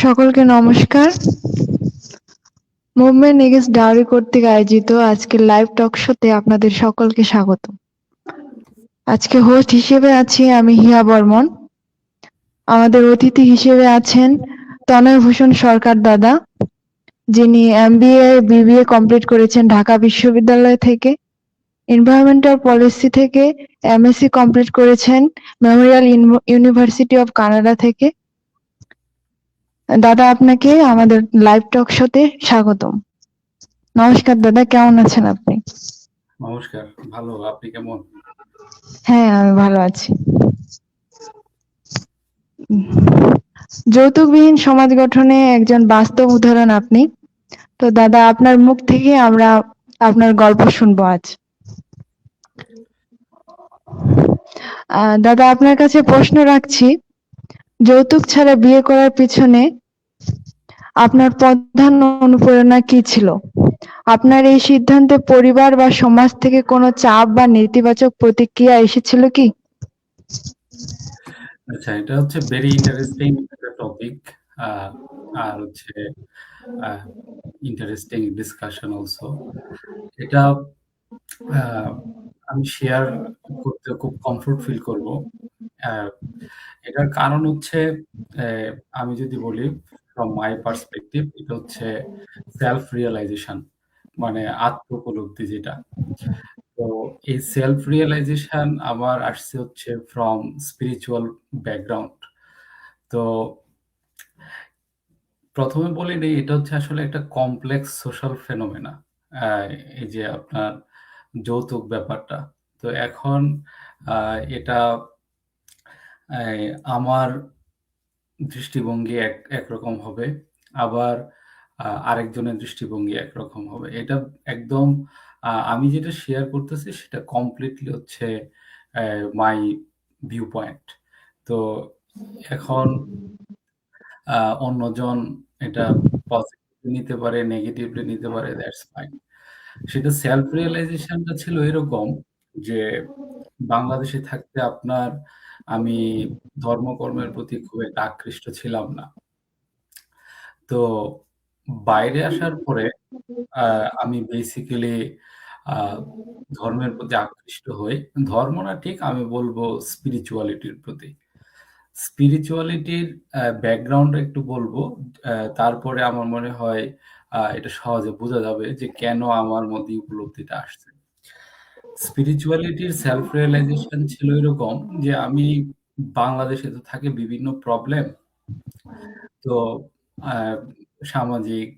সকলকে নমস্কার। Movement against dowry কর্তৃক আয়োজিত আজকের লাইভ টক শোতে আপনাদের সকলকে স্বাগত। আজকে হোস্ট হিসেবে আছি আমি হিয়া বর্মন। আমাদের অতিথি হিসেবে আছেন তনয় ভূষণ সরকার দাদা, যিনি MBA BBA কমপ্লিট করেছেন ঢাকা বিশ্ববিদ্যালয় থেকে। এনভায়রনমেন্টাল পলিসি থেকে MSc কমপ্লিট করেছেন মেমোরিয়াল ইউনিভার্সিটি অফ কানাডা থেকে। দাদা, আপনাকে আমাদের লাইভ টক শোতে স্বাগতম। নমস্কার দাদা, কেমন আছেন আপনি? নমস্কার, ভালো। আপনি কেমন? হ্যাঁ, আমি ভালো আছি। যৌতুকবিহীন সমাজ গঠনে একজন বাস্তব উদাহরণ আপনি। তো দাদা, আপনার মুখ থেকে আমরা আপনার গল্প শুনবো আজ। দাদা, আপনার কাছে প্রশ্ন রাখছি, যৌতুক ছাড়া বিয়ে করার পিছনে আপনার প্রধান অনুপ্রেরণা কি ছিল? আপনার এই সিদ্ধান্তে পরিবার বা সমাজ থেকে কোনো চাপ বা নেতিবাচক প্রতিক্রিয়া এসেছিল কি? আচ্ছা, এটা হচ্ছে ভেরি ইন্টারেস্টিং একটা টপিক। আর হচ্ছে ইন্টারেস্টিং ডিসকাশন অলসো। এটা আমি শেয়ার করতে খুব কমফোর্ট ফিল করব। এটার কারণ হচ্ছে, আমি যদি বলি ফ্রম মাই পার্সপেক্টিভ, এটা হচ্ছে সেলফ রিয়েলাইজেশন, মানে আত্ম-উপলব্ধি যেটা। তো এই সেলফ রিয়েলাইজেশন আমার আসছে হচ্ছে ফ্রম স্পিরিচুয়াল ব্যাকগ্রাউন্ড। তো প্রথমে বলে নেই, এটা হচ্ছে আসলে একটা কমপ্লেক্স সোশ্যাল ফেনোমেনা। এই যে আপনার যৌতুক ব্যাপারটা। তো এখন এটা আমার দৃষ্টিভঙ্গি একরকম হবে, আবার আরেকজনের দৃষ্টিভঙ্গি একরকম হবে। এটা একদম আমি যেটা শেয়ার করতেছি সেটা কমপ্লিটলি হচ্ছে মাই ভিউ পয়েন্ট। তো এখন অন্যজন এটা পজিটিভলি নিতে পারে, নেগেটিভলি নিতে পারে, দ্যাটস ফাইন। সেটা সেলফ রিয়ালাইজেশনটা ছিল এরকম যে, বাংলাদেশে থাকতে আমি ধর্মকর্মের প্রতি খুব একটা আকৃষ্ট ছিলাম না। তো বাইরে আসার পরে আ আমি বেসিক্যালি আ ধর্মের প্রতি আকৃষ্ট হই। ধর্ম না ঠিক, আমি বলবো স্পিরিচুয়ালিটির প্রতি। স্পিরিচুয়ালিটির ব্যাকগ্রাউন্ডটা একটু বলবো। তারপরে আমার মনে হয় এটা সহজে বোঝা যাবে যে কেন আমার মধ্যে এই উপলব্ধিটা আসছে। স্পিরিচুয়ালিটির সেলফ রিয়ালাইজেশন ছিল এরকম যে, আমি বাংলাদেশে তো থাকে বিভিন্ন প্রবলেম। তো আ সামাজিক,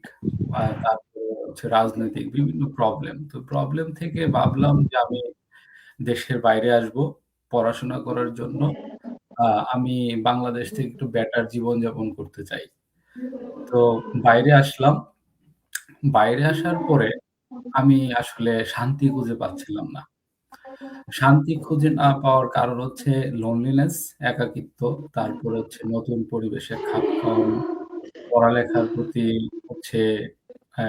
তারপরে হচ্ছে রাজনৈতিক বিভিন্ন প্রবলেম। তো প্রবলেম থেকে ভাবলাম যে আমি দেশের বাইরে আসবো পড়াশোনা করার জন্য। আ আমি বাংলাদেশ থেকে একটু বেটার জীবনযাপন করতে চাই। তো বাইরে আসলাম। বাইরে আসার পরে আমি আসলে শান্তি খুঁজে পাচ্ছিলাম না। শান্তি খুঁজে না পাওয়ার কারণ হচ্ছে লোনলিনেস, একাকিত্ব, তারপরে হচ্ছে নতুন পরিবেশে খাপ খাওয়ানো, পড়ালেখার প্রতি হচ্ছে অ্যা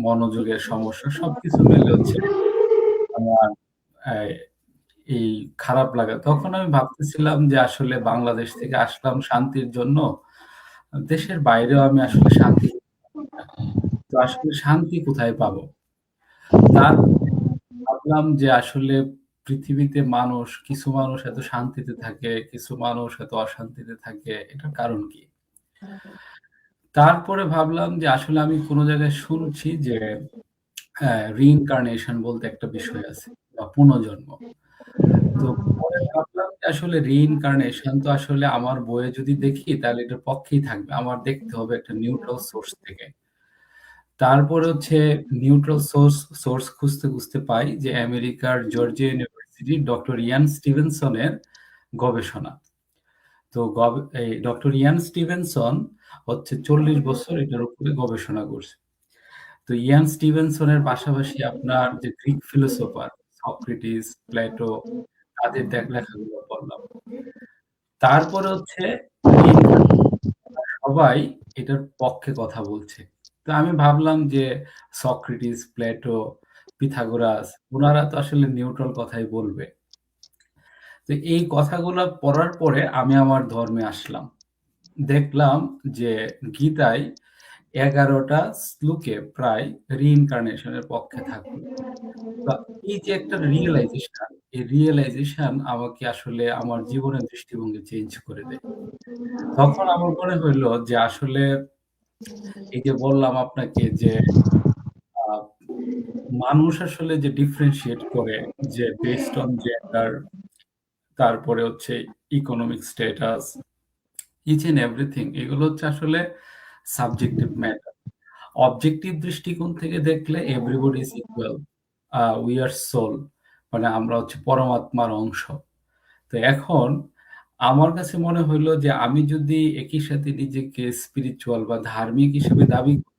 মনোযোগের সমস্যা। সবকিছু মিলে হচ্ছে আমার অ্যা এই খারাপ লাগা। তখন আমি ভাবতেছিলাম যে আসলে বাংলাদেশ থেকে আসলাম শান্তির জন্য। দেশের বাইরেও আমি আসলে শান্তি পাচ্ছি না। তো আসলে শান্তি কোথায় পাবো? তারপরে ভাবলাম যে আসলে পৃথিবীতে কিছু মানুষ এত শান্তিতে থাকে, কিছু মানুষ এত অশান্তিতে থাকে। এটার কারণ কি? তারপরে ভাবলাম যে আসলে আমি কোন জায়গায় শুনছি যে reincarnation বলতে একটা বিষয় আছে বা পুনর্জন্ম। তো পরে ভাবলাম যে আসলে reincarnation তো আসলে আমার বইয়ে যদি দেখি তাহলে এটার পক্ষেই থাকবে। আমার দেখতে হবে একটা নিউট্রাল সোর্স থেকে। তারপরে হচ্ছে নিউট্রাল সোর্স খুঁজতে পাই যে আমেরিকার জর্জিয়া ইউনিভার্সিটির ডক্টর ইয়ান স্টিভেনসনের গবেষণা। তো এই ডক্টর ইয়ান স্টিভেনসন হচ্ছে ৪০ বছর এটার উপরে গবেষণা করছে। তো ইয়ান স্টিভেনসনের পাশাপাশি আপনার যে গ্রিক ফিলোসোফার সক্রেটিস, প্লেটো, তাদের লেখাগুলো পড়লাম। তারপরে হচ্ছে সবাই এটার পক্ষে কথা বলছে। তো আমি ভাবলাম যে সক্রেটিস, প্লেটো, পিথাগোরাস উনারা তো আসলে নিউট্রাল কথাই বলবে। তো এই কথাগুলা পড়ার পরে আমি আমার ধর্মে আসলাম। দেখলাম যে গীতায় ১১ টা শ্লোকে প্রায় রিইনকার্নেশন এর পক্ষে থাকলো। তো এই যে একটা রিয়ালাইজেশন, এই রিয়ালাইজেশন আমাকে আসলে আমার জীবনের দৃষ্টিভঙ্গি চেঞ্জ করে দেয়। তখন আমার মনে হইল যে আসলে এই যে বললাম আপনাকে যে আ মানুষ আসলে যে ডিফারেনশিয়েট করে যে বেসড অন জেন্ডার, তারপরে হচ্ছে economic status, each and everything এগুলো হচ্ছে আসলে সাবজেক্টিভ ম্যাটার। অবজেক্টিভ দৃষ্টিকোণ থেকে দেখলে everybody is equal. We are soul, মানে আমরা হচ্ছে পরমাত্মার অংশ। তো এখন আমার কাছে মনে হইলো যে আমি যদি একই সাথে নিজেকে স্পিরিচুয়াল বা ধার্মিক হিসেবে দাবি করি,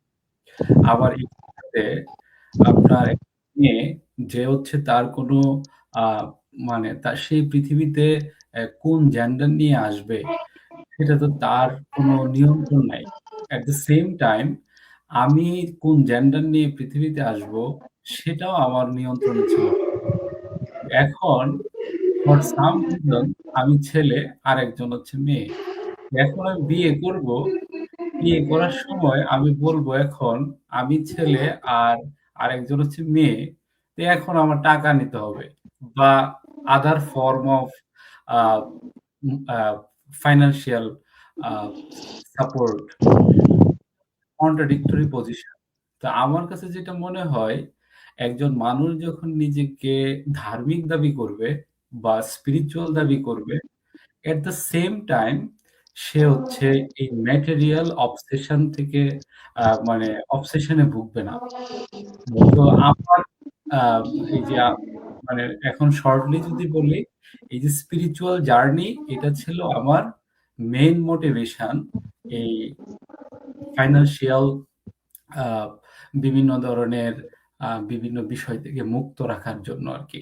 আবার একই সাথে আপনার একটা মেয়ে যে হচ্ছে তার কোনো আ মানে তার সেই পৃথিবীতে কোন জেন্ডার নিয়ে আসবে সেটা তো তার কোনো নিয়ন্ত্রণ নাই। এট দ্য সেম টাইম আমি কোন জেন্ডার নিয়ে পৃথিবীতে আসবো সেটাও আমার নিয়ন্ত্রণে ছিল না। এখন ফর সাম রিজন আমি ছেলে, আরেকজন হচ্ছে মেয়ে। এখন আমি বিয়ে করব। বিয়ে করার সময় আমি বলবো এখন আমি ছেলে আর আরেকজন হচ্ছে মেয়ে। তো এখন আমার টাকা নিতে হবে বা আদার form of a um a financial a support, contradictory position. তো আমার কাছে যেটা মনে হয়, একজন মানুষ যখন নিজেকে ধার্মিক দাবি করবে বা স্পিরিচুয়াল দাবি করবে, এট দ্য সেম টাইম সে হচ্ছে এই ম্যাটেরিয়াল অবসেশন থেকে মানে অবসেশন এ ভুগবে না। তো আমার আ এই যে মানে এখন শর্টলি যদি বলি, এই যে স্পিরিচুয়াল জার্নি এটা ছিল আমার মেইন মোটিভেশন এই ফাইন্যান্সিয়াল আ বিভিন্ন ধরনের বিভিন্ন বিষয় থেকে মুক্ত রাখার জন্য আরকি।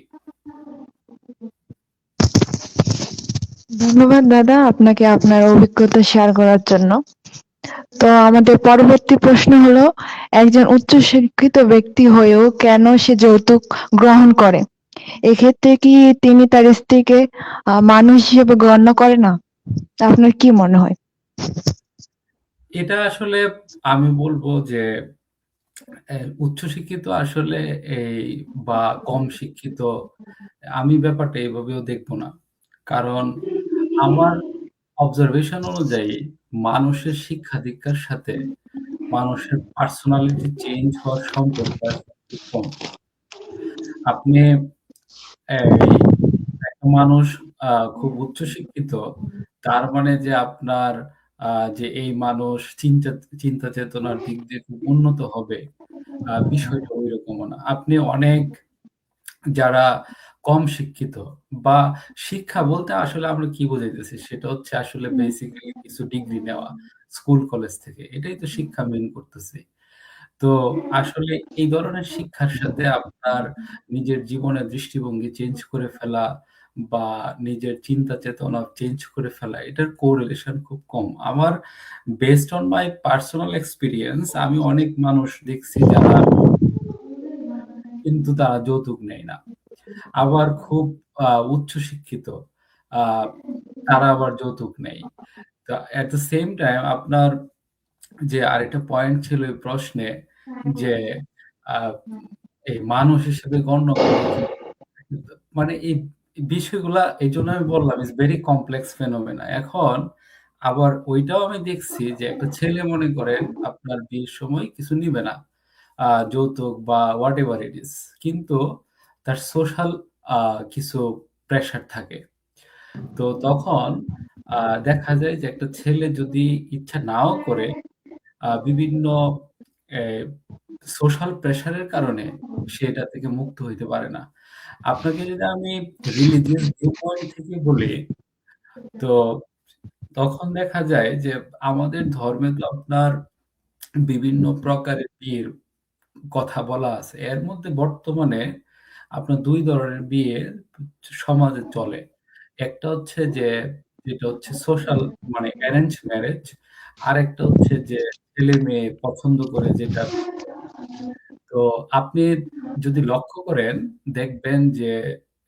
ধন্যবাদ দাদা আপনাকে আপনার অভিজ্ঞতা শেয়ার করার জন্য। তো আমাদের পরবর্তী প্রশ্ন হলো, একজন উচ্চশিক্ষিত ব্যক্তি হয়েও কেন সে যৌতুক গ্রহণ করে? এক্ষেত্রে কি তিনি তার স্ত্রীকে মানুষ হিসেবে গণ্য করে না? আপনার কি মনে হয়? এটা আসলে আমি বলব যে উচ্চশিক্ষিত আসলে এই বা কম শিক্ষিত আমি ব্যাপারটা এভাবেও দেখব না। কারণ আমার অবজারভেশন অনুযায়ী মানুষের শিক্ষা-দীক্ষার সাথে মানুষের পার্সোনালিটি চেঞ্জ হওয়ার সম্পর্ক আসলে খুব কম। আপনি এই একটা মানুষ আ খুব উচ্চ শিক্ষিত, তার মানে যে আপনার আ যে এই মানুষ চিন্তা চেতনার দিক দিয়ে খুব উন্নত হবে, বিষয়টা ঐরকমও না। আপনি অনেক যারা কম শিক্ষিত বা শিক্ষা বলতে আসলে আমরা কি বোঝাইতেছি? সেটা হচ্ছে আসলে বেসিক্যালি কিছু ডিগ্রি নেওয়া স্কুল কলেজ থেকে। এটাই তো শিক্ষা মিন করতেছি। তো আসলে এই ধরনের শিক্ষার সাথে আপনার নিজের জীবনের দৃষ্টিভঙ্গি চেঞ্জ করে ফেলা বা নিজের চিন্তা চেতনা চেঞ্জ করে ফেলা এটার কোরিলেশন খুব কম। আমার based on my personal experience আমি অনেক মানুষ দেখছি যারা কিন্তু তারা যৌতুক নেয় না। আবার খুব উচ্চ শিক্ষিত আ তারা আবার যৌতুক নেয়। তো এট দ্য সেম টাইম আপনার যে আরেকটা পয়েন্ট ছিল এই প্রশ্নে যে আ এই মানুষ হিসেবে গণ্য করে কি? মানে এই বিষয়গুলা এইজন্য আমি বললাম ইটস ভেরি কমপ্লেক্স ফেনোমেনা। এখন আবার ওইটাও আমি দেখছি যে একটা ছেলে মনে করেন আপনার বিয়ের সময় কিছু নিবে না। যৌতুক বা হোয়াটএভার ইট ইস। কিন্তু তার সোশ্যাল আ কিছু প্রেশার থাকে। তো তখন আ দেখা যায় যে একটা ছেলে যদি ইচ্ছা নাও করে বিভিন্ন এ সোশ্যাল প্রেশার এর কারণে সে এটা থেকে মুক্ত হইতে পারে না। আপনাকে যদি আমি রিলিজিয়াস ভিউ পয়েন্ট থেকে বলি, তো তখন দেখা যায় যে আমাদের ধর্মে তো আপনার বিভিন্ন প্রকারের বিয়ের কথা বলা আছে। এর মধ্যে বর্তমানে আপনার ২ ধরনের বিয়ে সমাজে চলে। একটা হচ্ছে যে যেটা হচ্ছে সোশ্যাল মানে অ্যারেঞ্জ ম্যারেজ। আরেকটা হচ্ছে যে ছেলে-মেয়ে পছন্দ করে যেটা তো আপনি যদি লক্ষ্য করেন দেখবেন যে,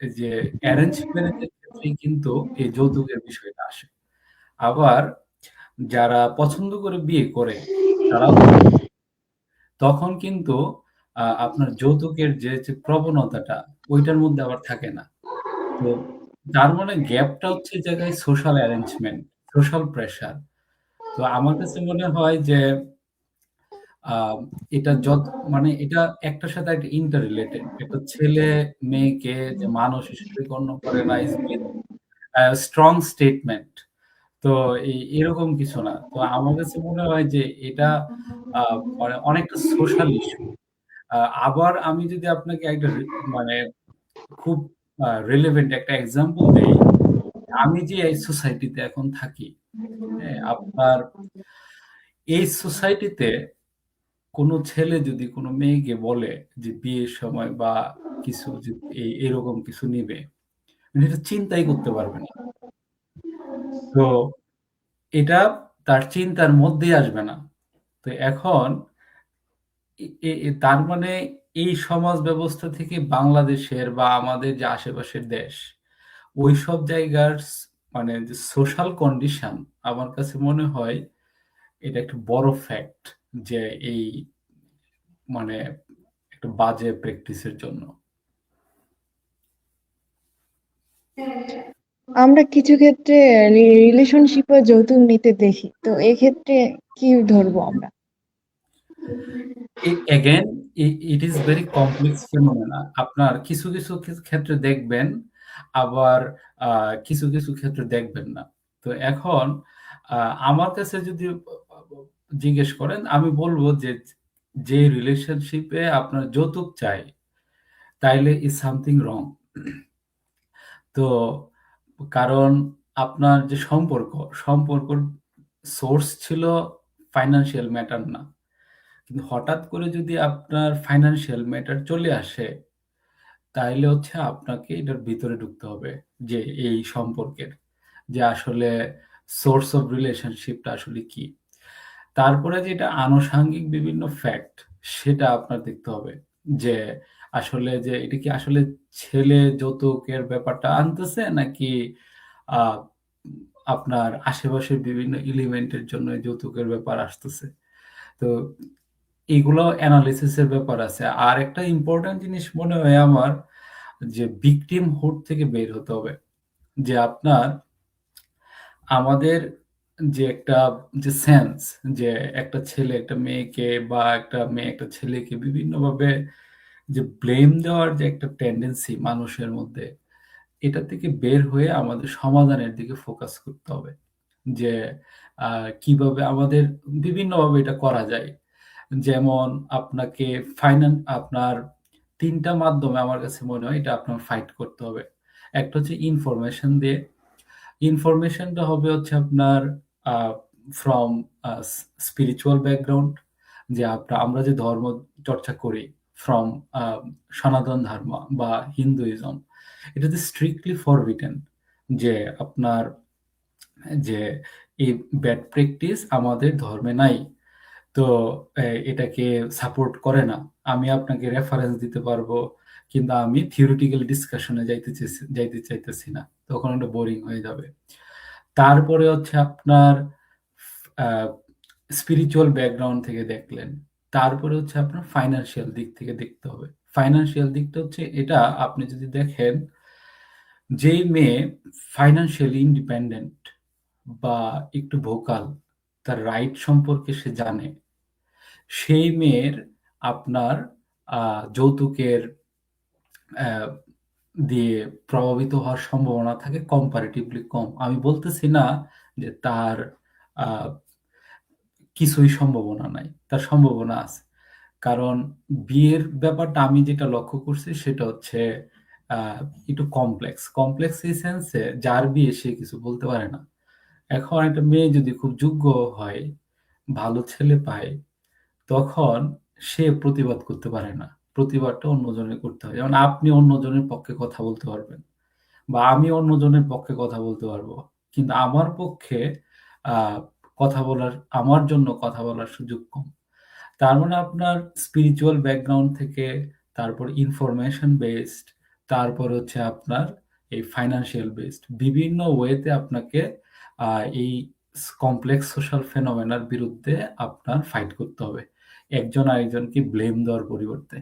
এই যে অ্যারেঞ্জ ম্যারেজ এর ক্ষেত্রেই কিন্তু এই যৌতুকের বিষয়টা আসে। আবার যারা পছন্দ করে বিয়ে করে তারাও কিন্তু তখন কিন্তু আপনার যৌতুকের যে প্রবণতাটা ওইটার মধ্যে আবার থাকে না। তো তার মানে গ্যাপটা হচ্ছে এই জায়গায় সোশ্যাল অ্যারেঞ্জমেন্ট, সোশ্যাল প্রেশার। তো আমার কাছে মনে হয় যে আ এটা মানে এটা একটার সাথে একটা ইন্টার রিলেটেড। একটা ছেলে মেয়েকে যে মানুষ হিসেবে গণ্য করে না ইস ভেরি স্ট্রং স্টেটমেন্ট। তো এরকম কিছু না। তো আমার কাছে মনে হয় যে এটা আ মানে অনেকটা সোশ্যাল ইস্যু। আ আবার আমি যদি আপনাকে একটা মানে খুব রিলেভেন্ট একটা এক্সাম্পল দেই, আমি যে এই সোসাইটিতে এখন থাকি, হ্যাঁ? আপনার এই সোসাইটিতে কোনো ছেলে যদি কোনো মেয়েকে বলে যে বিয়ের সময় বা কিছু যে এরকম কিছু নিবে, মানে এটা চিন্তাই করতে পারবে না। তো এটা তার চিন্তার মধ্যেই আসবে না। তো এখন এ এ এ তার মানে এই সমাজ ব্যবস্থা থেকে বাংলাদেশের বা আমাদের যে আশেপাশের দেশ, ওইসব জায়গার মানে যে সোশ্যাল কন্ডিশন আমার কাছে মনে হয় এটা একটা বড় ফ্যাক্ট যে এই মানে একটা বাজে প্র্যাকটিসের জন্য। আমরা কিছু ক্ষেত্রে রিলেশনশিপে যৌতুক নিতে দেখি, তো এক্ষেত্রে কি ধরবো আমরা? Again it is very complex ফিনোমেনা। আপনার কিছু ক্ষেত্রে দেখবেন, আবার কিছু ক্ষেত্রে দেখবেন না। তো এখন আ আমার কাছে যদি জিজ্ঞেস করেন, আমি বলব যে রিলেশনশিপে আপনার যৌতুক চাই, তাইলে is something wrong. তো কারণ আপনার যে সম্পর্কর সোর্স ছিল ফাইন্যান্সিয়াল ম্যাটার না। কিন্তু হঠাৎ করে যদি আপনার ফাইন্যান্সিয়াল ম্যাটার চলে আসে, তাইলে হচ্ছে আপনাকে এটার ভিতরে ঢুকতে হবে যে এই সম্পর্কের। যে আসলে সোর্স অফ রিলেশনশিপটা আসলে কি? তারপরে যেটা আনুষাঙ্গিক বিভিন্ন ফ্যাক্ট, সেটা আপনার দেখতে হবে। যে আসলে যে এটা কি আসলে ছেলে যৌতুকের ব্যাপারটা আনতেছে নাকি আ আপনার আশেপাশের বিভিন্ন এলিমেন্টের জন্য এই যৌতুকের ব্যাপার আসতেছে। তো এগুলো এনালাইসিস এর ব্যাপার আছে। আরেকটা ইম্পোর্টেন্ট জিনিস মনে হয় আমার যে ভিকটিমহুড থেকে বের হতে হবে। যে আপনার আমাদের যে একটা যে সেন্স যে একটা ছেলে একটা মেয়েকে বা একটা মেয়ে একটা ছেলেকে বিভিন্নভাবে যে ব্লেম দেওয়ার যে একটা টেনডেন্সি মানুষের মধ্যে, এটা থেকে বের হয়ে আমাদের সমাধানের দিকে ফোকাস করতে হবে। যে কিভাবে আমাদের বিভিন্নভাবে এটা করা যায়। যেমন আপনাকে আপনার ৩ টা মাধ্যমে আমার কাছে মনে হয় এটা আপনার ফাইট করতে হবে। একটা হচ্ছে ইনফরমেশন দিয়ে। ইনফরমেশনটা হবে হচ্ছে আপনার uh from a spiritual background যে আমরা যে ধর্ম চর্চা করি ফ্রম আ সনাতন ধর্ম বা হিন্দুইজম। এটাতে স্ট্রিক্টলি ফরবিটেন যে আপনার যে এই ব্যাড প্র্যাকটিস আমাদের ধর্মে নাই। তো এটাকে সাপোর্ট করে না। আমি আপনাকে রেফারেন্স দিতে পারবো। কিন্তু আমি থিওরিটিক্যাল ডিসকাশন এ যাইতে চাইতেছি না। তখন ওটা বোরিং হয়ে যাবে। তারপরে হচ্ছে আপনার আ স্পিরিচুয়াল ব্যাকগ্রাউন্ড থেকে দেখলেন। তারপরে হচ্ছে আপনার ফাইন্যান্সিয়াল দিক থেকে দেখতে হবে। ফাইন্যান্সিয়াল দিকটা হচ্ছে এটা আপনি যদি দেখেন, যেই মেয়ে ফাইন্যান্সিয়ালি ইন্ডিপেন্ডেন্ট বা একটু ভোকাল, তার রাইট সম্পর্কে সে জানে, সেই মেয়ের আপনার আ যৌতুকের অ্যা দিয়ে প্রভাবিত হওয়ার সম্ভাবনা থাকে comparatively কম। আমি বলতেছি না যে তার আ কিছুই সম্ভাবনা নাই। তার সম্ভাবনা আছে। কারণ বিয়ের ব্যাপারটা আমি যেটা লক্ষ্য করছি সেটা হচ্ছে আ একটু কমপ্লেক্স। কমপ্লেক্স এই সেন্স এ যার বিয়ে সে কিছু বলতে পারে না। এখন একটা মেয়ে যদি খুব যোগ্য হয়, ভালো ছেলে পায়, তখন সে প্রতিবাদ করতে পারে না। প্রতিবাদটা অন্যজনের করতে হয়। যেমন আপনি অন্যজনের পক্ষে কথা বলতে পারবেন বা আমি অন্যজনের পক্ষে কথা বলতে পারবো। কিন্তু আমার পক্ষে আ আমার জন্য কথা বলার সুযোগ কম। তার মানে আপনার স্পিরিচুয়াল ব্যাকগ্রাউন্ড থেকে, তারপর ইনফরমেশন বেসড, তারপর হচ্ছে আপনার এই ফাইন্যান্সিয়াল বেসড বিভিন্ন ওয়েতে আপনাকে আ এই কমপ্লেক্স সোশ্যাল ফেনোমেনার বিরুদ্ধে আপনার ফাইট করতে হবে। একজন আরেকজনকে ব্লেম দেওয়ার পরিবর্তে।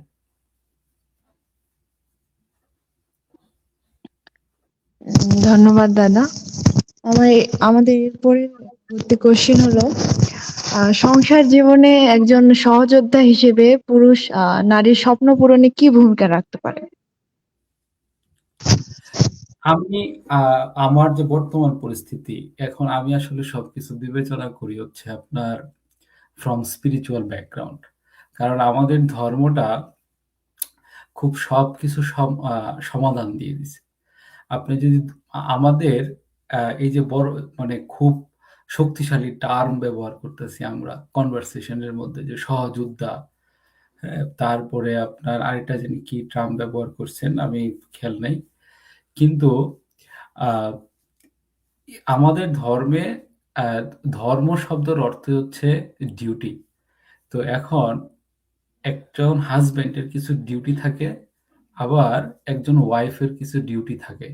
ধন্যবাদ দাদা। আমাদের এরপরে পরবর্তী কোশ্চেন হলো, সংসার জীবনে একজন সহযোদ্ধা হিসেবে পুরুষ নারীর স্বপ্ন পূরণে কি ভূমিকা রাখতে পারে? আমি আমার যে বর্তমান পরিস্থিতি, এখন আমি আসলে সবকিছু বিবেচনা করি হচ্ছে আপনার ফ্রম স্পিরিচুয়াল ব্যাকগ্রাউন্ড। কারণ আমাদের ধর্মটা খুব সবকিছু সমাধান দিয়ে দিছে। আপনি যদি আমাদের এই যে বড় মানে খুব শক্তিশালী টার্ম ব্যবহার করতেছি আমরা কনভারসেশন এর মধ্যে, যে সহযোদ্ধা, হ্যাঁ? তারপরে আপনার আরেকটা জানি কি টার্ম ব্যবহার করছেন আমি খেয়াল নাই। কিন্তু আ আমাদের ধর্মে আ ধর্ম শব্দের অর্থ হচ্ছে ডিউটি। তো এখন একজন হাসব্যান্ডের কিছু ডিউটি থাকে, আবার একজন ওয়াইফের কিছু ডিউটি থাকে।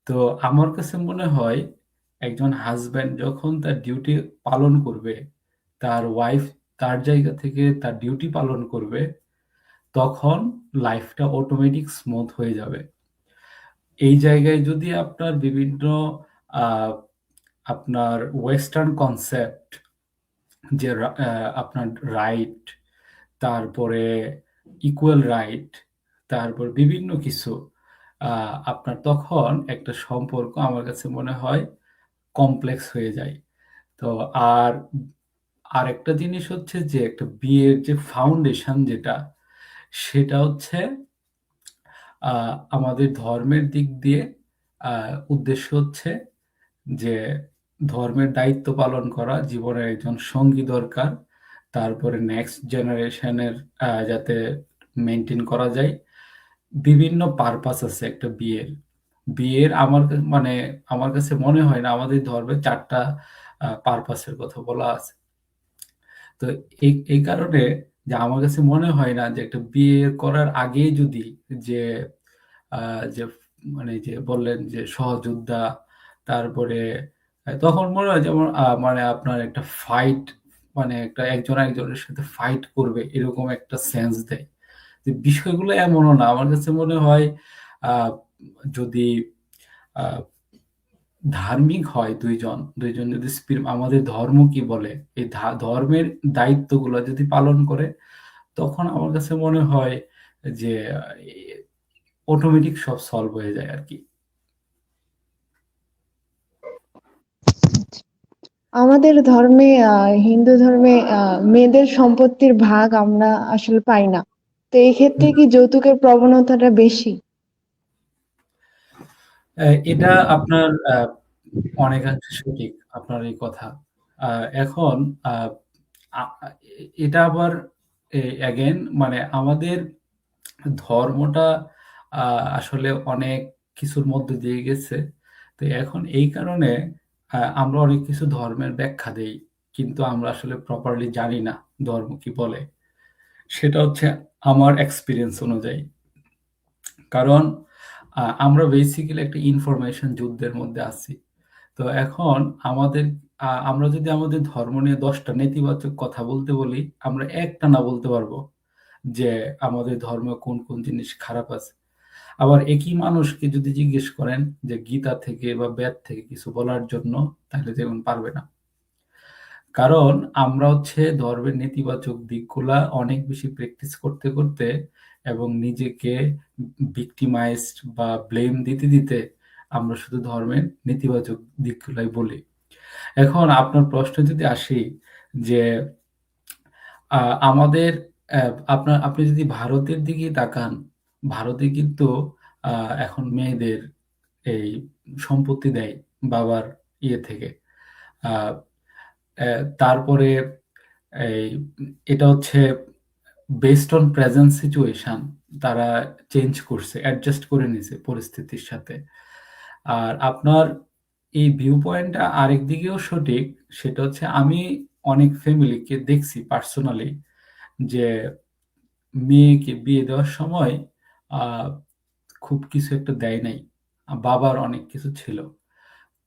তো আমার কাছে মনে হয় একজন হাসব্যান্ড যখন তার ডিউটি পালন করবে, তার ওয়াইফ তার জায়গা থেকে তার ডিউটি পালন করবে, তখন লাইফটা অটোমেটিক স্মুথ হয়ে যাবে। এই জায়গায় যদি আপনার বিভিন্ন আ আপনার ওয়েস্টার্ন কনসেপ্ট, যে আপনার রাইট, তারপরে ইকুয়াল রাইট, তারপর বিভিন্ন কিছু আ আপনার তখন একটা সম্পর্ক আমার কাছে মনে হয় কমপ্লেক্স হয়ে যায়। তো আর আরেকটা জিনিস হচ্ছে যে একটা বিয়ের যে ফাউন্ডেশন যেটা, সেটা হচ্ছে আ আমাদের ধর্মের দিক দিয়ে আ উদ্দেশ্য হচ্ছে যে ধর্মের দায়িত্ব পালন করা, জীবনের একজন সঙ্গী দরকার। তারপরে নেক্সট জেনারেশন এর যাতে মেইনটেইন করা যায়। বিভিন্ন পারপাস আছে একটা বিয়ের। বিয়ের মানে আমার কাছে মনে হয় না আমাদের ধর্মে ৪ টা পারপাস এর কথা বলা আছে। তো এই কারণে যে আমার কাছে মনে হয় না যে একটা বিয়ে করার আগেই যদি যে আ যে মানে যে বললেন যে সহযোদ্ধা, তারপরে তখন মনে হয় যেমন মানে আপনার একটা ফাইট, মানে একটা একজন আরেকজনের সাথে ফাইট করবে এরকম একটা সেন্স দেয়। যে বিষয়গুলো এমনও না। আমার কাছে মনে হয় আ যদি আ ধার্মিক হয় ২ জন, ২ জন যদি আমাদের ধর্ম কি বলে, এই ধর্মের দায়িত্বগুলা যদি পালন করে, তখন আমার কাছে মনে হয় যে এ অটোমেটিক সব সলভ হয়ে যায় আরকি। আমাদের ধর্মে, হিন্দু ধর্মে মেয়েদের সম্পত্তির ভাগ আমরা আসলে পাই না। তো এই ক্ষেত্রে হুম। কি যৌতুকের প্রবণতাটা বেশি? এটা আপনার অনেকাংশে সঠিক আপনার এই কথা। আ এখন আ আ এটা আবার এগেইন মানে আমাদের ধর্মটা আ আসলে অনেক কিছুর মধ্য দিয়ে গেছে। তো এখন এই কারণে আমরা অনেক কিছু ধর্মের ব্যাখ্যা দেই। কিন্তু আমরা আসলে প্রপারলি জানি না ধর্ম কি বলে। সেটা হচ্ছে আমার এক্সপেরিয়েন্স অনুযায়ী। কারণ আমরা বেসিক্যালি একটা ইনফরমেশন যুদ্ধের মধ্যে আছি। তো এখন আমাদের আমরা যদি আমাদের ধর্ম নিয়ে ১০ টা নেতিবাচক কথা বলতে বলি, আমরা একটানা বলতে পারবো যে আমাদের ধর্মে কোন জিনিস খারাপ আছে। আবার একই মানুষকে যদি জিজ্ঞেস করেন যে গীতা থেকে বা বেদ থেকে কিছু বলার জন্য, তাহলে দেখবেন পারবে না। কারণ আমরা হচ্ছে ধর্মের নেতিবাচক দিকগুলা অনেক বেশি প্র্যাকটিস করতে এবং নিজেকে ভিক্টিমাইজড বা ব্লেম দিতে আমরা শুধু ধর্মের নেতিবাচক দিকগুলাই বলি। এখন আপনার প্রশ্নে যদি আসি যে আ আমাদের অ্যা আপনি যদি ভারতের দিকে তাকান, ভারতে কিন্তু আ এখন মেয়েদের এই সম্পত্তি দেয় বাবার ইয়ে থেকে। আ তারপরে এই এটা হচ্ছে বেসড অন প্রেজেন্ট সিচুয়েশন তারা চেঞ্জ করছে, অ্যাডজাস্ট করে নিছে পরিস্থিতির সাথে। আর আপনার এই ভিউ পয়েন্টটা আরেক দিকেও সঠিক। সেটা হচ্ছে আমি অনেক ফ্যামিলিকে দেখছি পার্সোনালি যে মেয়েকে বিয়ে দেওয়ার সময় আ খুব কিছু একটা দেয় নাই। বাবার অনেক কিছু ছিল।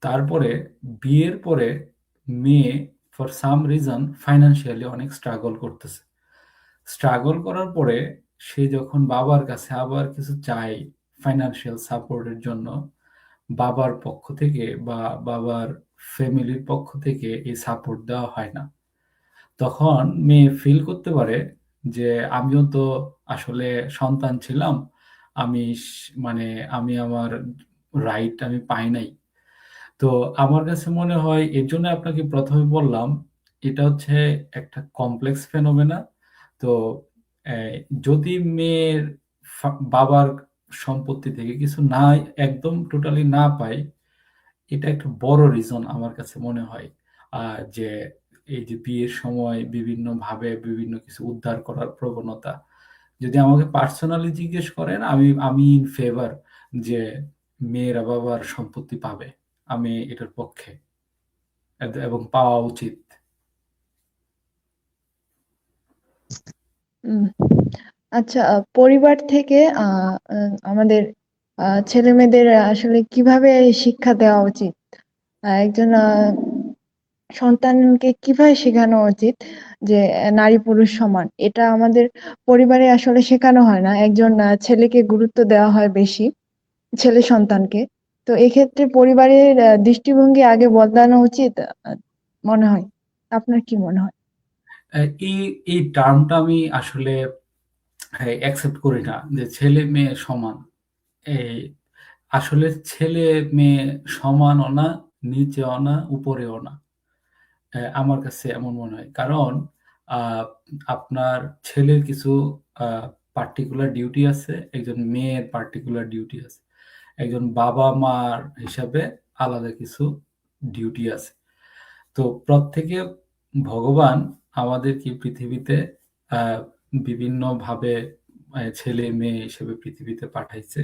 তারপরে বিয়ের পরে মেয়ে ফর সাম রিজন ফাইন্যান্সিয়ালি অনেক স্ট্রাগল করতেছে। স্ট্রাগল করার পরে সে যখন বাবার কাছে আবার কিছু চায় ফাইন্যান্সিয়াল সাপোর্টের জন্য, বাবার পক্ষ থেকে বা বাবার ফ্যামিলির পক্ষ থেকে এই সাপোর্ট দেওয়া হয় না। তখন মেয়ে ফিল করতে পারে যে আমিও তো আসলে সন্তান ছিলাম। আমি মানে আমি আমার রাইট আমি পাই নাই। তো আমার কাছে মনে হয় এর জন্য আপনাকে ১ম এ বললাম, এটা হচ্ছে একটা কমপ্লেক্স ফেনোমেনা। তো অ্যা যদি মেয়ের বাবার সম্পত্তি থেকে কিছু না একদম টোটালি না পায়, এটা একটা বড় রিজন আমার কাছে মনে হয়। আ যে এই যে বিয়ের সময় বিভিন্নভাবে বিভিন্ন কিছু উদ্ধার করার প্রবণতা। যদি আমাকে পার্সোনালি জিজ্ঞেস করেন আমি ইন ফেভার যে মেয়েরা বাবার সম্পত্তি পাবে। আমি এটার পক্ষে এবং পাওয়া উচিত। উম আচ্ছা, পরিবার থেকে আমাদের ছেলেমেয়েদের আসলে কিভাবে শিক্ষা দেওয়া উচিত? একজন সন্তানকে কিভাবে শেখানো উচিত যে নারী পুরুষ সমান? এটা আমাদের পরিবারে আসলে শেখানো হয় না। একজন ছেলেকে গুরুত্ব দেওয়া হয় বেশি, ছেলে সন্তানকে। তো এক্ষেত্রে পরিবারের দৃষ্টিভঙ্গি আগে বদলানো উচিত মনে হয়। আপনার কি মনে হয়? অ্যা এই এই টার্মটা আমি আসলে অ্যাকসেপ্ট করি না যে ছেলে-মেয়ে সমান। এই আসলে ছেলে-মেয়ে সমানও না, নিচেও না, উপরেও না। আমার কাছে এমন মনে হয়। কারণ আ আপনার ছেলের কিছু আ পার্টিকুলার ডিউটি আছে, একজন মেয়ের পার্টিকুলার ডিউটি আছে। একজন বাবা-মার হিসাবে আলাদা কিছু ডিউটি আছে। তো প্রত্যেকে ভগবান আমাদেরকে পৃথিবীতে আ বিভিন্নভাবে ছেলে-মেয়ে হিসেবে পৃথিবীতে পাঠাইছে।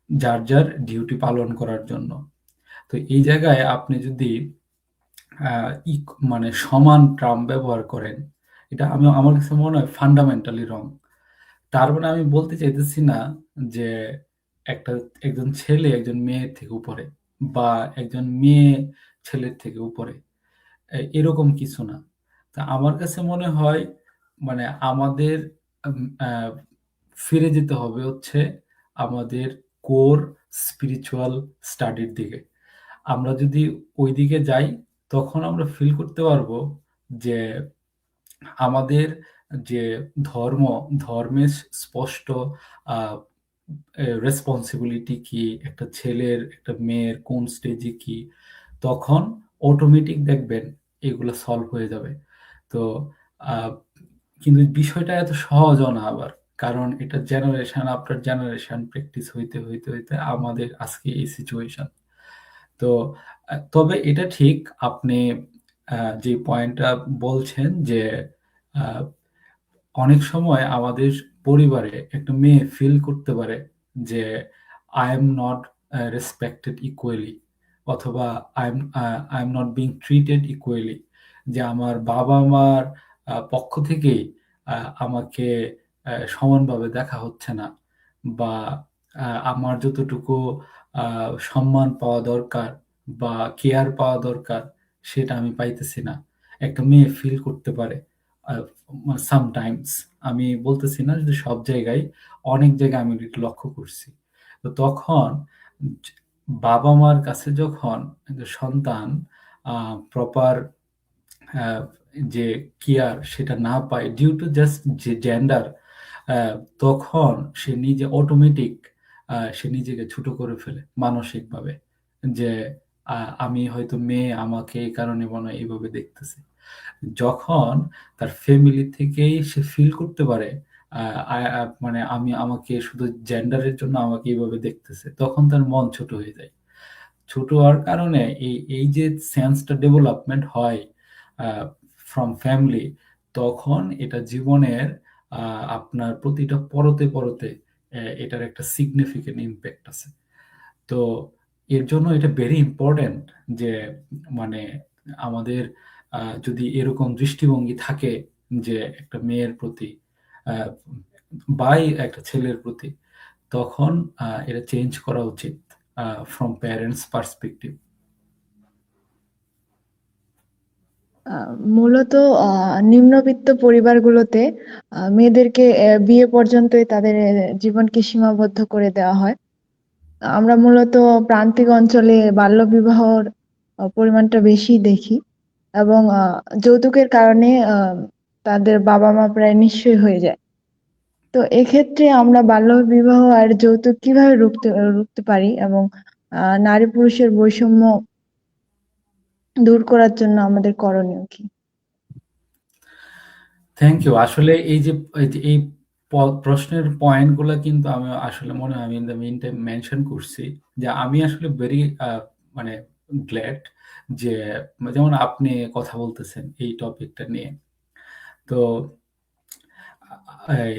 যার ডিউটি পালন করার জন্য। তো এই জায়গায় আপনি যদি আ মানে সমান টার্ম ব্যবহার করেন, এটা আমার কাছে মনে হয় ফান্ডামেন্টালি রং। তার মানে আমি বলতে চাইতেছি না যে একটা একজন ছেলে একজন মেয়ের থেকে উপরে বা একজন মেয়ে ছেলের থেকে উপরে। এরকম কিছু না। তা আমার কাছে মনে হয় মানে আমাদের আম আ ফিরে যেতে হবে হচ্ছে আমাদের কোর স্পিরিচুয়াল স্টাডির দিকে। আমরা যদি ঐদিকে যাই, তখন আমরা ফিল করতে পারবো যে আমাদের যে ধর্ম, ধর্মের স্পষ্ট আ রেসপনসিবিলিটি কি, একটা ছেলের, একটা মেয়ের কোন স্টেজে কি, তখন অটোমেটিক দেখবেন এগুলা সলভ হয়ে যাবে। তো আ কিন্তু বিষয়টা এত সহজও না আবার। কারণ এটা জেনারেশন আফটার জেনারেশন প্র্যাকটিস হইতে আমাদের আজকে এই সিচুয়েশন। তো তবে এটা ঠিক আপনি যে পয়েন্টটা বলছেন যে আ অনেক সময় আমাদের পরিবারে একটা মেয়ে ফিল করতে পারে যে I am not respected equally অথবা I am not being treated equally যে আমার বাবা-মার পক্ষ থেকেই আমাকে সমানভাবে দেখা হচ্ছে না বা আমার যতটুকু আ সম্মান পাওয়া দরকার বা কেয়ার পাওয়া দরকার সেটা আমি পাইতেছি না। একটা মেয়ে ফিল করতে পারে। আ সামটাইমস আমি বলতেছি না যে সব জায়গায়, অনেক জায়গায় আমি এটা লক্ষ্য করছি। তো তখন য বাবা-মার কাছে যখন একটা সন্তান আ প্রপার আ যে কেয়ার সেটা না পায় ডিউ টু জাস্ট যে জেন্ডার আ তখন সে নিজে অটোমেটিক সে নিজেকে ছোট করে ফেলে মানসিকভাবে। যে আ আমি হয়তো মেয়ে আমাকে এই কারণে মনে হয় এভাবে দেখতেছে। যখন তার ফ্যামিলি থেকেই সে ফিল করতে পারে আ আ আ মানে আমাকে শুধু জেন্ডারের জন্য আমাকে এভাবে দেখতেছে, তখন তার মন ছোট হয়ে যায়। ছোট হওয়ার কারণে এই যে সেন্সটা ডেভেলপমেন্ট হয় আ ফ্রম ফ্যামিলি, তখন এটা জীবনের আ আপনার প্রতিটা পরতে এটার একটা সিগনিফিক্যান্ট ইমপ্যাক্ট আছে। তো এর জন্য এটা ভেরি ইম্পোর্টেন্ট যে মানে আমাদের যদি এরকম দৃষ্টিভঙ্গি থাকে যে একটা মেয়ের প্রতি আ একটা ছেলের প্রতি, তখন এটা চেঞ্জ করা উচিত ফ্রম প্যারেন্টস পার্সপেক্টিভ। মূলত নিম্নবিত্ত পরিবারগুলোতে মেয়েদেরকে বিয়ে পর্যন্তই তাদের জীবনকে সীমাবদ্ধ করে দেওয়া হয়। আমরা মূলত প্রান্তিক অঞ্চলে বাল্যবিবাহর পরিমাণটা বেশি দেখি, এবং যৌতুকের কারণে তাদের বাবা মা প্রায় নিঃস্ব হয়ে যায়। তো এক্ষেত্রে আমরা বাল্যবিবাহ আর যৌতুক কিভাবে রুখতে পারি, এবং নারী পুরুষের বৈষম্য দূর করার জন্য আমাদের করণীয় কি? Thank you. আসলে এই প্রশ্নের পয়েন্টগুলা কিন্তু আমি আসলে মনে হয় আমি in the meantime mention করছি। যে আমি আসলে ভেরি মানে গ্ল্যাড যে যেমন আপনি কথা বলতেছেন এই টপিকটা নিয়ে। তো এই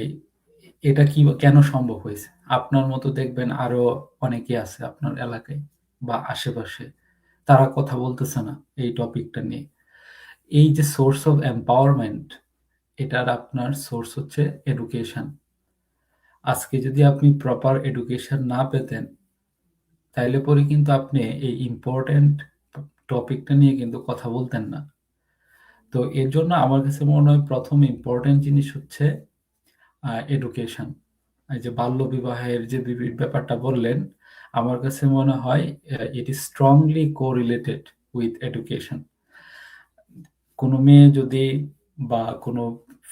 এটা কেন সম্ভব হয়েছে? আপনার মতো দেখবেন আরো অনেকে আছে আপনার এলাকায় বা আশেপাশে। তারা কথা বলতেছে না এই টপিকটা নিয়ে। এই যে সোর্স অফ এম্পাওয়ারমেন্ট, এটার আপনার সোর্স হচ্ছে এডুকেশন। আজকে যদি আপনি প্রপার এডুকেশন না পেতেন, তাইলে পরে কিন্তু আপনি এই ইম্পর্টেন্ট টপিকটা নিয়ে কিন্তু কথা বলতেন না। তো এর জন্য আমার কাছে মনে হয় প্রথম ইম্পর্টেন্ট জিনিস হচ্ছে এডুকেশন। এই যে বাল্যবিবাহের যে ব্যাপারটা বললেন, আমার কাছে মনে হয় it is strongly correlated with education. কোনো মেয়ে যদি বা কোনো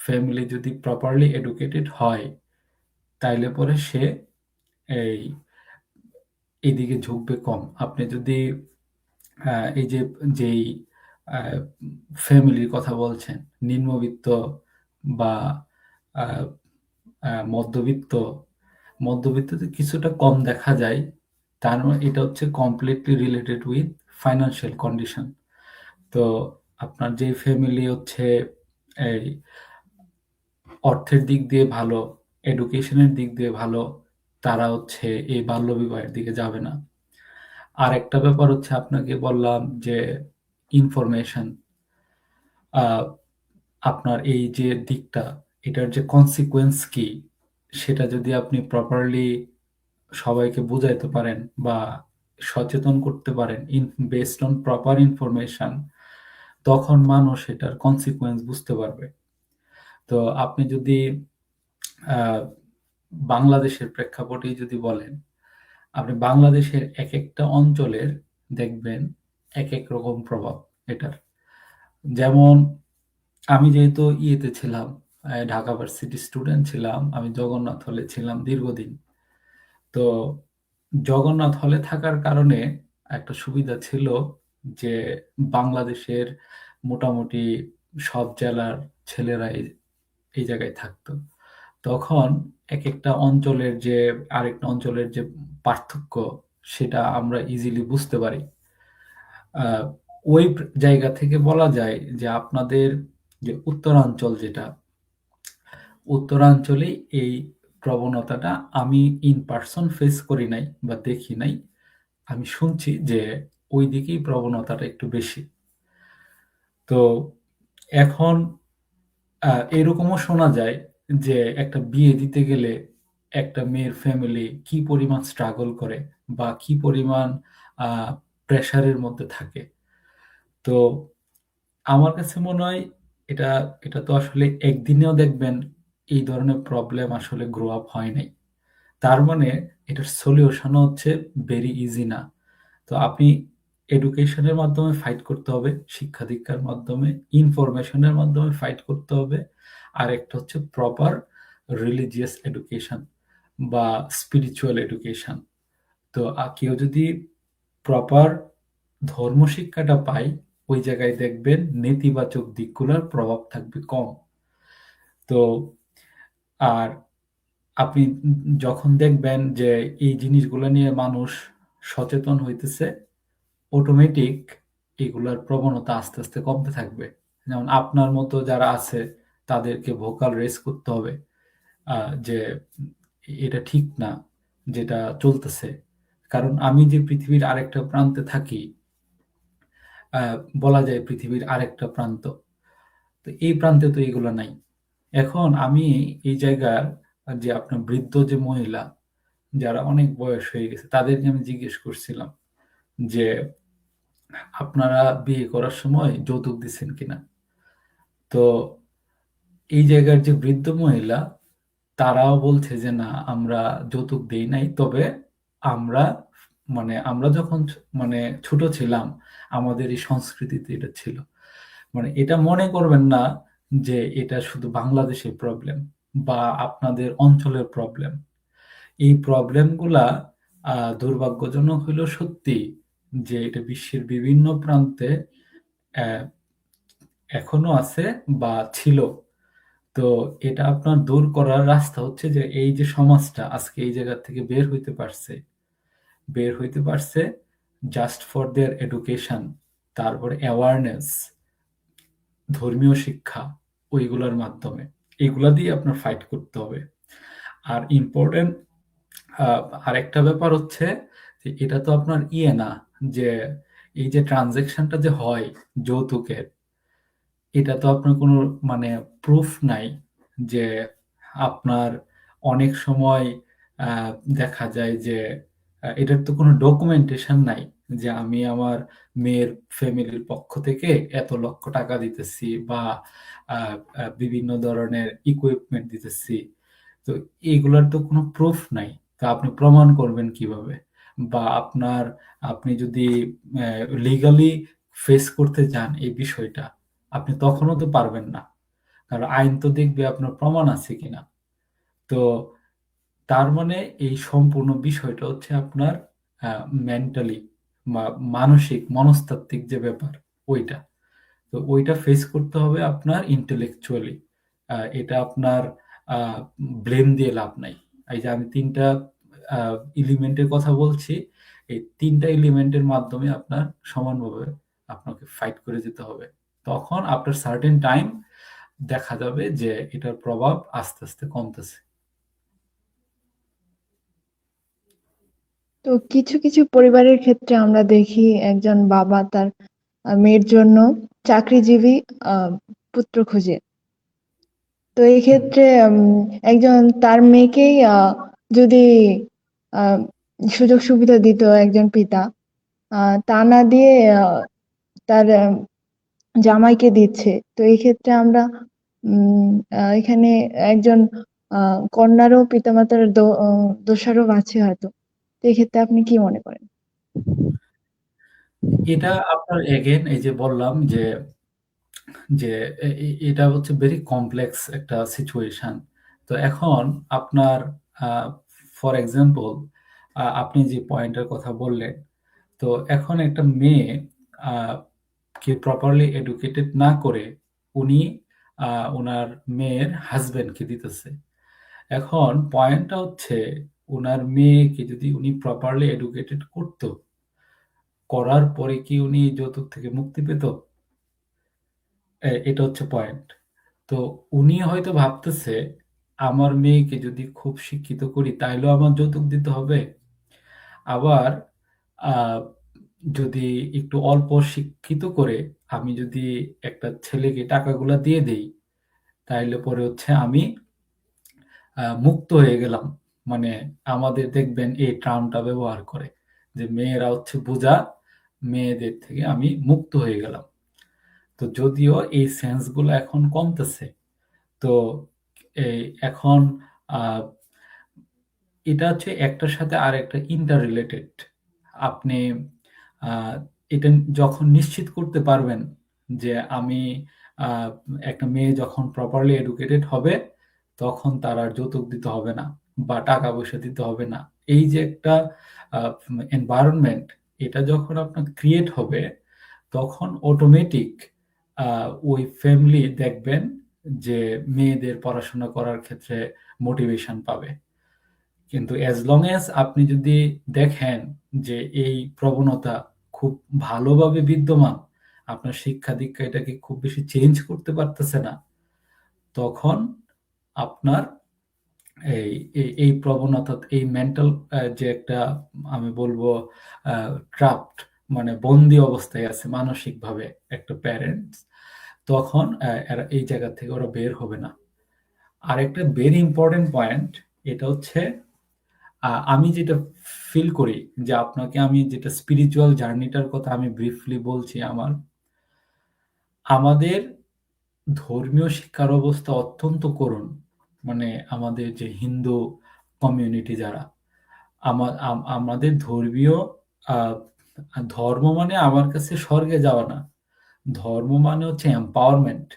ফ্যামিলি যদি প্রপারলি এডুকেটেড হয়, তাইলে পরে সে এই এইদিকে ঝুঁকবে কম। আপনি যদি এই যে যেই ফ্যামিলির কথা বলছেন, নিম্নবিত্ত বা আহ, মধ্যবিত্ত, মধ্যবিত্ততে কিছুটা কম দেখা যায়। তার মানে এটা হচ্ছে completely related with financial condition. তো আপনার যে ফ্যামিলি হচ্ছে এই অর্থের দিক দিয়ে ভালো, এডুকেশনের দিক দিয়ে ভালো, তারা হচ্ছে এই বাল্যবিবাহের দিকে যাবে না। আর একটা ব্যাপার হচ্ছে আপনাকে বললাম যে ইনফরমেশন, আপনার এই যে দিকটা, এটার যে কনসিকুয়েন্স কি, সেটা যদি আপনি প্রপারলি সবাইকে বুঝাইতে পারেন বা সচেতন করতে পারেন বেসড অন প্রপার ইনফরমেশন, তখন মানুষ এটার কনসিকুয়েন্স বুঝতে পারবে। তো আপনি যদি আহ, বাংলাদেশের প্রেক্ষাপটেই যদি বলেন, আপনি বাংলাদেশের এক একটা অঞ্চলের দেখবেন এক এক রকম প্রভাব এটার। যেমন আমি যেহেতু ইয়েতে ছিলাম, ঢাকা ভার্সিটি স্টুডেন্ট ছিলাম, আমি জগন্নাথ হলে ছিলাম দীর্ঘদিন। তো জগন্নাথ হলে থাকার কারণে একটা সুবিধা ছিল যে বাংলাদেশের মোটামুটি সব জেলার ছেলেরা এই জায়গায় থাকতো। তখন এক একটা অঞ্চলের যে আরেকটা অঞ্চলের যে পার্থক্য, সেটা আমরা ইজিলি বুঝতে পারি। আহ, ওই জায়গা থেকে বলা যায় যে আপনাদের যে উত্তরাঞ্চল, যেটা উত্তরাঞ্চলে এই প্রবণতাটা আমি ইন পার্সন ফেস করি নাই বা দেখি নাই। আমি শুনছি যে ওই দিকেই প্রবণতাটা একটু বেশি। তো এখন এরকমও শোনা যায় যে একটা বিয়ে দিতে গেলে একটা মেয়ের ফ্যামিলি কি পরিমাণ স্ট্রাগল করে বা কি পরিমাণ প্রেশারের মধ্যে থাকে। তো আমার কাছে মনে হয় এটা এটা তো আসলে একদিনেও দেখবেন এই ধরনের প্রবলেম আসলে গ্রো আপ হয় নাই। তার মানে এটার সলিউশন হচ্ছে ভেরি ইজি না। তো আপনি এডুকেশনের মাধ্যমে ফাইট করতে হবে, শিক্ষা দীক্ষার মাধ্যমে, ইনফরমেশনের মাধ্যমে ফাইট করতে হবে। আর একটা হচ্ছে প্রপার রিলিজিয়াস এডুকেশন বা স্পিরিচুয়াল এডুকেশন। তো কেউ যদি প্রপার ধর্ম শিক্ষাটা পায়, ওই জায়গায় দেখবেন নেতিবাচক দিকগুলোর প্রভাব থাকবে কম। তো আর আপনি যখন দেখবেন যে এই জিনিসগুলো নিয়ে মানুষ সচেতন হইতেছে, অটোমেটিক এগুলার প্রবণতা আস্তে আস্তে কমতে থাকবে। যেমন আপনার মতো যারা আছে, তাদেরকে ভোকাল রেজ করতে হবে যে এটা ঠিক না যেটা চলতেছে। কারণ আমি যে পৃথিবীর আরেকটা প্রান্তে থাকি, বলা যায় পৃথিবীর আরেকটা প্রান্ত, তো এই প্রান্তে তো এগুলো নাই। এখন আমি এই জায়গার যে আপনার বৃদ্ধ যে মহিলা, যারা অনেক বয়স হয়ে গেছে, তাদেরকে আমি জিজ্ঞেস করছিলাম যে আপনারা বিয়ে করার সময় যৌতুক দিচ্ছেন কিনা? তো এই জায়গার যে বৃদ্ধ মহিলা, তারাও বলছে যে না, আমরা যৌতুক দেই নাই, তবে আমরা আমরা যখন মানে ছোট ছিলাম, আমাদের এই সংস্কৃতিতে এটা ছিল। মানে এটা মনে করবেন না যে এটা শুধু বাংলাদেশের প্রবলেম বা আপনাদের অঞ্চলের প্রবলেম। এই প্রবলেমগুলা দুর্ভাগ্যজনক হইলেও সত্যি যে এটা বিশ্বের বিভিন্ন প্রান্তে আহ, এখনো আছে বা ছিল। তো এটা আপনার দূর করার রাস্তা হচ্ছে যে এই যে সমাজটা আজকে এই জায়গা থেকে বের হইতে পারছে জাস্ট ফর দেয়ার এডুকেশন, তারপরে অ্যাওয়ারনেস, ধর্মীয় শিক্ষা, ওইগুলোর মাধ্যমে। এগুলা দিয়ে আপনার ফাইট করতে হবে। আর ইম্পর্টেন্ট আরেকটা ব্যাপার হচ্ছে যে এটা তো আপনার না, যে এই যে ট্রানজেকশনটা যে হয় যৌতুকের, এটা তো আপনার কোনো মানে প্রুফ নাই যে আপনার অনেক সময় আহ, দেখা যায় যে এটার তো কোনো ডকুমেন্টেশন নাই যে আমি আমার মেয়ের ফ্যামিলির পক্ষ থেকে এত লক্ষ টাকা দিতেছি বা বিভিন্ন ধরনের ইকুইপমেন্ট দিতেছি। তো এগুলার তো কোনো প্রুফ নাই। তো আপনি প্রমাণ করবেন কিভাবে? বা আপনি যদি লিগালি ফেস করতে চান এই বিষয়টা, আপনি তখনও তো পারবেন না, কারণ আইন তো দেখবে আপনার প্রমাণ আছে কিনা। তো তার মানে এই সম্পূর্ণ বিষয়টা হচ্ছে আপনার মেন্টালি বা মানসিক মনস্তাত্ত্বিক যে ব্যাপার, ওইটা। তো ওইটা ফেস করতে হবে আপনার ইন্টেলেকচুয়ালি। এটা আপনার ব্লেম দিয়ে লাভ নাই। এই যে আমি তিনটা এলিমেন্টের কথা বলছি, এই তিনটা এলিমেন্টের মাধ্যমে আপনার সমানভাবে আপনাকে ফাইট করে যেতে হবে। তখন আফটার সার্টেন টাইম দেখা যাবে যে এটার প্রভাব আস্তে আস্তে কমতেছে। তো কিছু কিছু পরিবারের ক্ষেত্রে আমরা দেখি একজন বাবা তার মেয়ের জন্য চাকরিজীবী আহ পুত্র খোঁজে। তো এই হুম। ক্ষেত্রে একজন তার মেয়েকেই যদি আহ সুযোগ সুবিধা দিত একজন পিতা, তা না দিয়ে তার জামাইকে দিচ্ছে, তো এই ক্ষেত্রে আমরা উম এখানে একজন কন্যারও পিতামাতার দোষারোপ আছে হয়তো। তো এক্ষেত্রে আপনি কি মনে করেন? এটা আপনার এগেন এই যে বললাম যে যে এটা হচ্ছে ভেরি কমপ্লেক্স একটা সিচুয়েশন। তো এখন আপনার ফর এক্সাম্পল আপনি যে পয়েন্টের কথা বললেন, তো এখন একটা মেয়ে আহ, কে প্রপারলি এডুকেটেড না করে উনি ওনার মেয়ের হাজবেন্ডকে দিতেছে। এখন পয়েন্টটা হচ্ছে ওনার মেয়েকে যদি উনি প্রপারলি এডুকেটেড করতো, করার পরে কি উনি যৌতুক থেকে মুক্তি পেত? এটা হচ্ছে পয়েন্ট। তো উনি হয়তো ভাবতেছে আমার মেয়েকে যদি খুব শিক্ষিত করি তাইলেও আমার যৌতুক দিতে হবে। আবার আহ, যদি একটু অল্প শিক্ষিত করে আমি যদি একটা ছেলেকে টাকাগুলা দিয়ে দেই, তাইলে পরে হচ্ছে আমি মুক্ত হয়ে গেলাম। মানে আমাদের দেখবেন এই টার্মটা ব্যবহার করে যে মেয়েরা হচ্ছে বোঝা, মেয়েদের থেকে আমি মুক্ত হয়ে গেলাম। তো যদিও এই সেন্সগুলো এখন কমতেছে। তো এই এখন আহ, এটা হচ্ছে একটার সাথে আর একটা ইন্টার রিলেটেড। আপনি আহ, এটা যখন নিশ্চিত করতে পারবেন যে আমি আহ, একটা মেয়ে যখন প্রপারলি এডুকেটেড হবে, তখন তার আর যৌতুক দিতে হবে না বা টাকা পয়সা দিতে হবে না। এই যে একটা এনভায়রনমেন্ট, এটা যখন আপনার ক্রিয়েট হবে, তখন অটোমেটিক ওই ফ্যামিলি দেখবেন যে মেয়েদের পড়াশোনা করার ক্ষেত্রে মোটিভেশন পাবে। কিন্তু অ্যাজ লং অ্যাজ আপনি যদি দেখেন যে এই প্রবণতা খুব ভালোভাবে বিদ্যমান, আপনার শিক্ষা দীক্ষা এটাকে খুব বেশি চেঞ্জ করতে পারতেছে না, তখন আপনার এই এই প্রবণতা, এই মেন্টাল যে একটা আমি বলবো ট্রাপড, মানে বন্দি অবস্থায় আছে মানসিকভাবে একটা প্যারেন্টস, তখন এরা এই জায়গা থেকে ওরা বের হবে না। আর একটা ভেরি ইম্পর্টেন্ট পয়েন্ট, এটা হচ্ছে আমি যেটা ফিল করি যে আপনাকে আমি যেটা স্পিরিচুয়াল জার্নিটার কথা আমি ব্রিফলি বলছি আমাদের ধর্মীয় শিক্ষার অবস্থা অত্যন্ত করুণ। মানে আমাদের যে হিন্দু কমিউনিটি যারা, আমাদের ধর্মীয় আ ধর্ম মানে আমার কাছে স্বর্গে যাওয়া না। ধর্ম মানে হচ্ছে এম্পাওয়ারমেন্ট।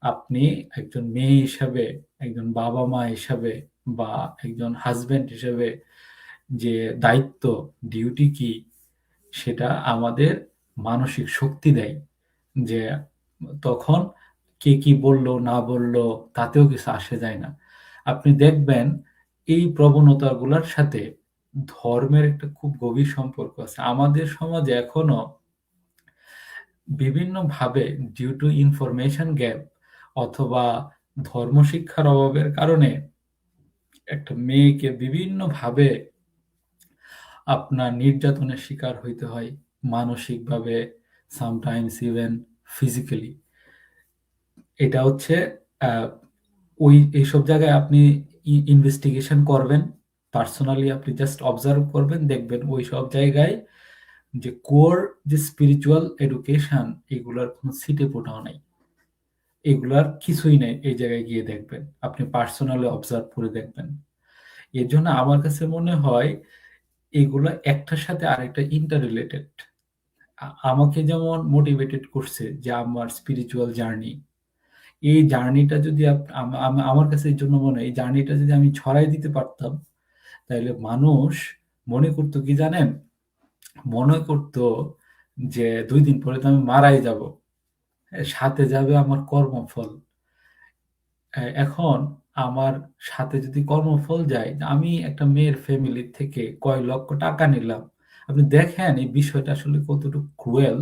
আপনি একজন মেয়ে হিসাবে, একজন বাবা-মা হিসাবে বা একজন হাসব্যান্ড হিসেবে যে দায়িত্ব, ডিউটি কি সেটা আমাদের মানসিক শক্তি দেয়। যে তখন কে কি বলল না বলল তাতেও কিছু আসে যায় না। আপনি দেখবেন এই প্রবণতাগুলার সাথে ধর্মের একটা খুব গভীর সম্পর্ক আছে। আমাদের সমাজে এখনো বিভিন্নভাবে ডিউ টু ইনফরমেশন গ্যাপ অথবা ধর্ম শিক্ষার অভাবের কারণে একটা মেয়েকে বিভিন্নভাবে আপনার নির্যাতনের শিকার হইতে হয়। মানসিকভাবে, sometimes even physically। এটা হচ্ছে আ এইসব জায়গায় আপনি ইনভেস্টিগেশন করবেন। পার্সোনালি আপনি জাস্ট অবজার্ভ করবেন, দেখবেন ওইসব জায়গায় যে কোর যে স্পিরিচুয়াল এডুকেশন এগুলার কোনো ছিটেফোঁটাও নাই। এগুলার কিছুই নাই এই জায়গায় গিয়ে দেখবেন। আপনি পার্সোনালি অবজার্ভ করে দেখবেন। এজন্য আমার কাছে মনে হয় এগুলা একটার সাথে আরেকটা ইন্টার রিলেটেড। আমাকে যেমন মোটিভেটেড করছে যে আমার স্পিরিচুয়াল জার্নি, এই জার্নিটা যদি আমার কাছে এর জন্য মনে হয় এই জার্নিটা যদি আমি ছড়াই দিতে পারতাম, তাইলে মানুষ মনে করতো কি জানেন? মনে করতো যে ২ দিন পরে তো আমি মারাই যাবো। সাথে যাবে আমার কর্মফল। এখন আমার সাথে যদি কর্মফল যায়, আমি একটা মেয়ের ফ্যামিলি থেকে কয় লক্ষ টাকা নিলাম। আপনি দেখেন এই বিষয়টা আসলে কতটুকু ক্রুয়েল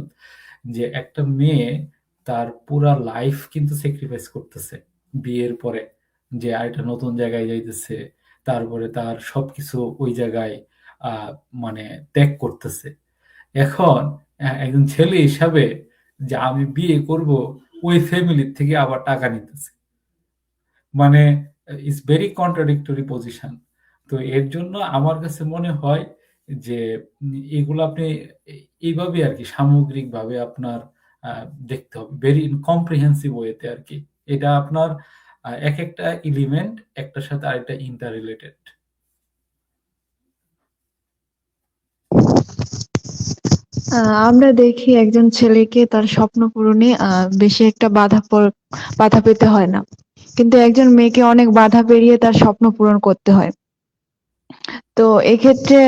যে একটা মেয়ে তার পুরা লাইফ কিন্তু স্যাক্রিফাইস করতেছে বিয়ের পরে। যে আরেকটা নতুন জায়গায় যাইতেছে। তারপরে তার সবকিছু ওই জায়গায় আ মানে ত্যাগ করতেছে। এখন একজন ছেলে হিসাবে যে আমি বিয়ে করব ওই ফ্যামিলির থেকে আবার টাকা নিতেছে। মানে ইটস ভেরি কন্ট্রাডিক্টরি পজিশন। তো এর জন্য আমার কাছে মনে হয় যে এগুলো আপনি এইভাবে আরকি সামগ্রিকভাবে আপনার আ দেখতে হবে। ভেরি কম্প্রিহেন্সিভ ওয়েতে আরকি। এটা আপনার একেকটা এলিমেন্ট একটার সাথে আরেকটা ইন্টার রিলেটেড। আমরা দেখি একজন ছেলেকে তার স্বপ্ন পূরণে বেশি একটা বাধা পেতে হয় না, কিন্তু একজন মেয়েকে অনেক বাধা পেরিয়ে তার স্বপ্ন পূরণ করতে হয়। তো এক্ষেত্রে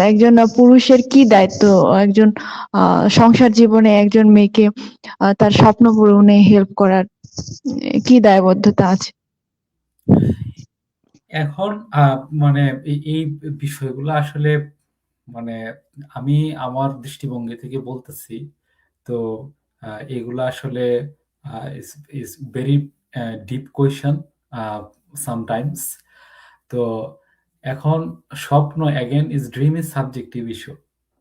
একজন পুরুষের কি দায়িত্ব, একজন সংসার জীবনে একজন মেয়েকে তার স্বপ্ন পূরণে হেল্প করার কি দায়বদ্ধতা আছে? এখন মানে এই বিষয়গুলো আসলে মানে আমি আমার দৃষ্টিভঙ্গি থেকে বলতেছি। তো এগুলা আসলে uh is is very deep question uh sometimes. তো এখন স্বপ্ন again dream is subjective issue.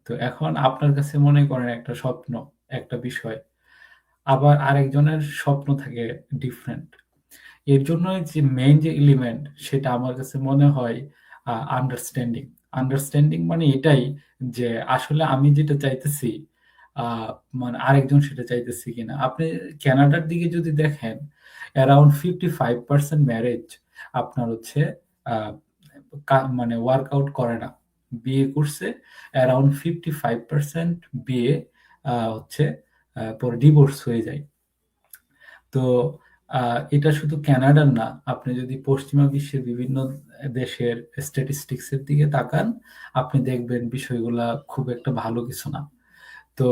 তো এখন আপনার কাছে মনে করেন একটা স্বপ্ন, একটা বিষয়। আবার আরেকজনের স্বপ্ন থাকে ডিফারেন্ট। এর জন্য যে মেইন যে এলিমেন্ট সেটা আমার কাছে মনে হয় আন্ডারস্ট্যান্ডিং। আন্ডারস্ট্যান্ডিং মানে এটাই যে আসলে আমি যেটা চাইতেছি আ মানে আরেকজন সেটা চাইতেছে কিনা। আপনি কানাডার দিকে যদি দেখেন অ্যারাউন্ড 55% ম্যারেজ আপনার হচ্ছে আ মানে ওয়ার্কআউট করে না। বিয়ে করছে অ্যারাউন্ড 55% বিয়ে হচ্ছে পরে ডিভোর্স হয়ে যায়। তো আ এটা শুধু কানাডার না। আপনি যদি পশ্চিমা বিশ্বের বিভিন্ন দেশের স্ট্যাটিস্টিকস এর দিকে তাকান, আপনি দেখবেন বিষয়গুলা খুব একটা ভালো কিছু না। তো